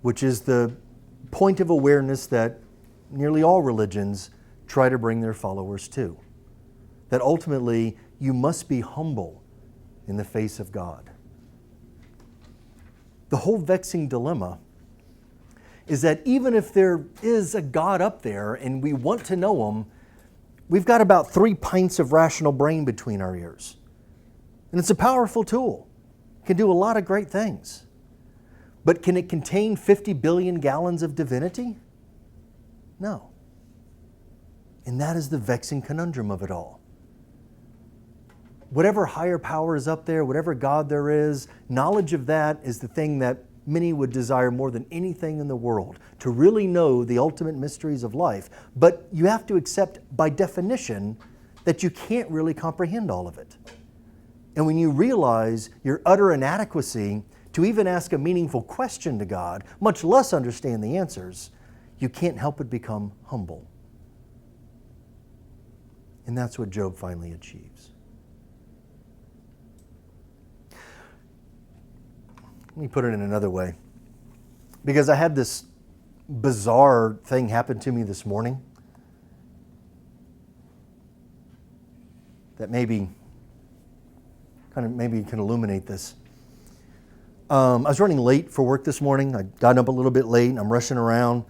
which is the point of awareness that nearly all religions try to bring their followers to. That ultimately, you must be humble in the face of God. The whole vexing dilemma is that even if there is a God up there and we want to know him, we've got about 3 pints of rational brain between our ears. And it's a powerful tool. It can do a lot of great things. But can it contain 50 billion gallons of divinity? No. And that is the vexing conundrum of it all. Whatever higher power is up there, whatever God there is, knowledge of that is the thing that many would desire more than anything in the world, to really know the ultimate mysteries of life. But you have to accept by definition that you can't really comprehend all of it. And when you realize your utter inadequacy to even ask a meaningful question to God, much less understand the answers, you can't help but become humble. And that's what Job finally achieves. Let me put it in another way. Because I had this bizarre thing happen to me this morning that maybe can illuminate this. I was running late for work this morning. I got up a little bit late and I'm rushing around,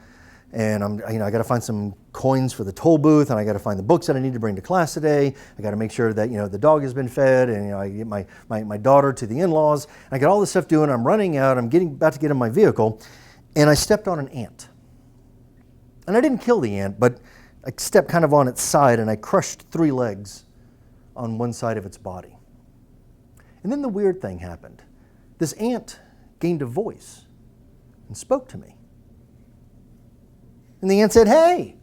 and I got to find some coins for the toll booth, and I got to find the books that I need to bring to class today. I got to make sure that the dog has been fed, and I get my daughter to the in-laws. And I got all this stuff doing. I'm running out. I'm about to get in my vehicle, and I stepped on an ant. And I didn't kill the ant, but I stepped kind of on its side, and I crushed 3 legs on one side of its body. And then the weird thing happened. This ant gained a voice and spoke to me. And the ant said, "Hey,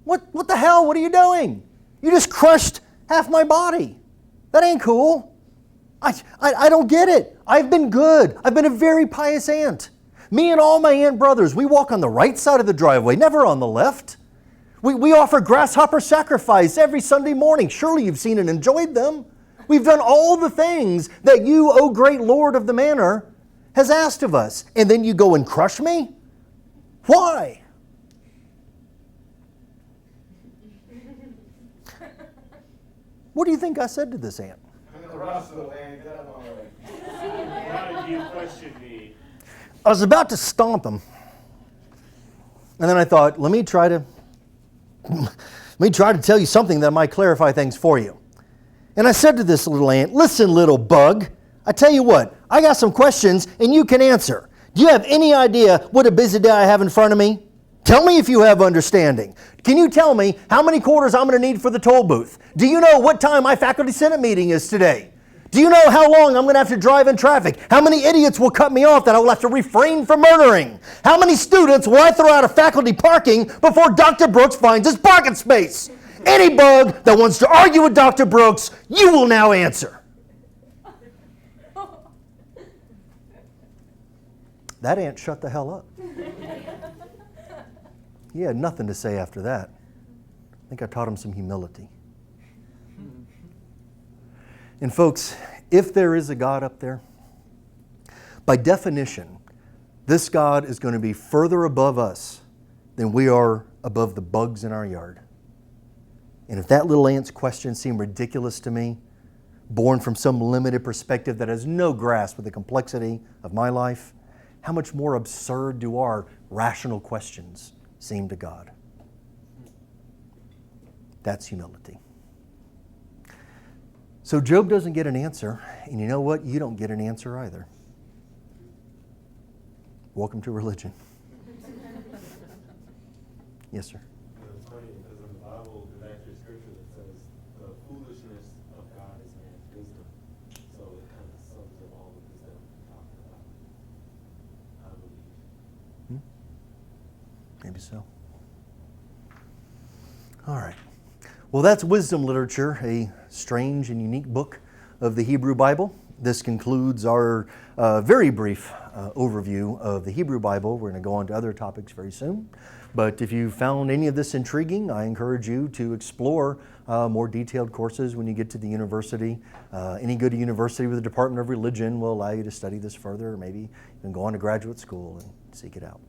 What the hell? What are you doing? You just crushed half my body. That ain't cool. I don't get it. I've been good. I've been a very pious aunt. Me and all my aunt brothers, we walk on the right side of the driveway, never on the left. We offer grasshopper sacrifice every Sunday morning. Surely you've seen and enjoyed them. We've done all the things that you, O great Lord of the manor, has asked of us. And then you go and crush me? Why? What do you think I said to this aunt?
I'm in the Russell, man. Get out of my way.
Why did you question me?
I was about to stomp him. And then I thought, let me try to tell you something that might clarify things for you. And I said to this little ant, listen, little bug, I tell you what, I got some questions and you can answer. Do you have any idea what a busy day I have in front of me? Tell me if you have understanding. Can you tell me how many quarters I'm going to need for the toll booth? Do you know what time my faculty senate meeting is today? Do you know how long I'm going to have to drive in traffic? How many idiots will cut me off that I will have to refrain from murdering? How many students will I throw out of faculty parking before Dr. Brooks finds his parking space? Any bug that wants to argue with Dr. Brooks, you will now answer. That ant shut the hell up. He had nothing to say after that. I think I taught him some humility. And folks, if there is a God up there, by definition, this God is going to be further above us than we are above the bugs in our yard. And if that little ant's question seemed ridiculous to me, born from some limited perspective that has no grasp of the complexity of my life, how much more absurd do our rational questions seem to God? That's humility. So Job doesn't get an answer, and you know what? You don't get an answer either. Welcome to religion. Yes, sir.
It's funny because in the Bible, there's actually a scripture that says the foolishness of God is man's wisdom. So it kind of sums up all of this that we're talking about, I believe.
Maybe so. All right. Well, that's wisdom literature, a strange and unique book of the Hebrew Bible. This concludes our very brief overview of the Hebrew Bible. We're going to go on to other topics very soon. But if you found any of this intriguing, I encourage you to explore more detailed courses when you get to the university. Any good university with a Department of Religion will allow you to study this further, or maybe even go on to graduate school and seek it out.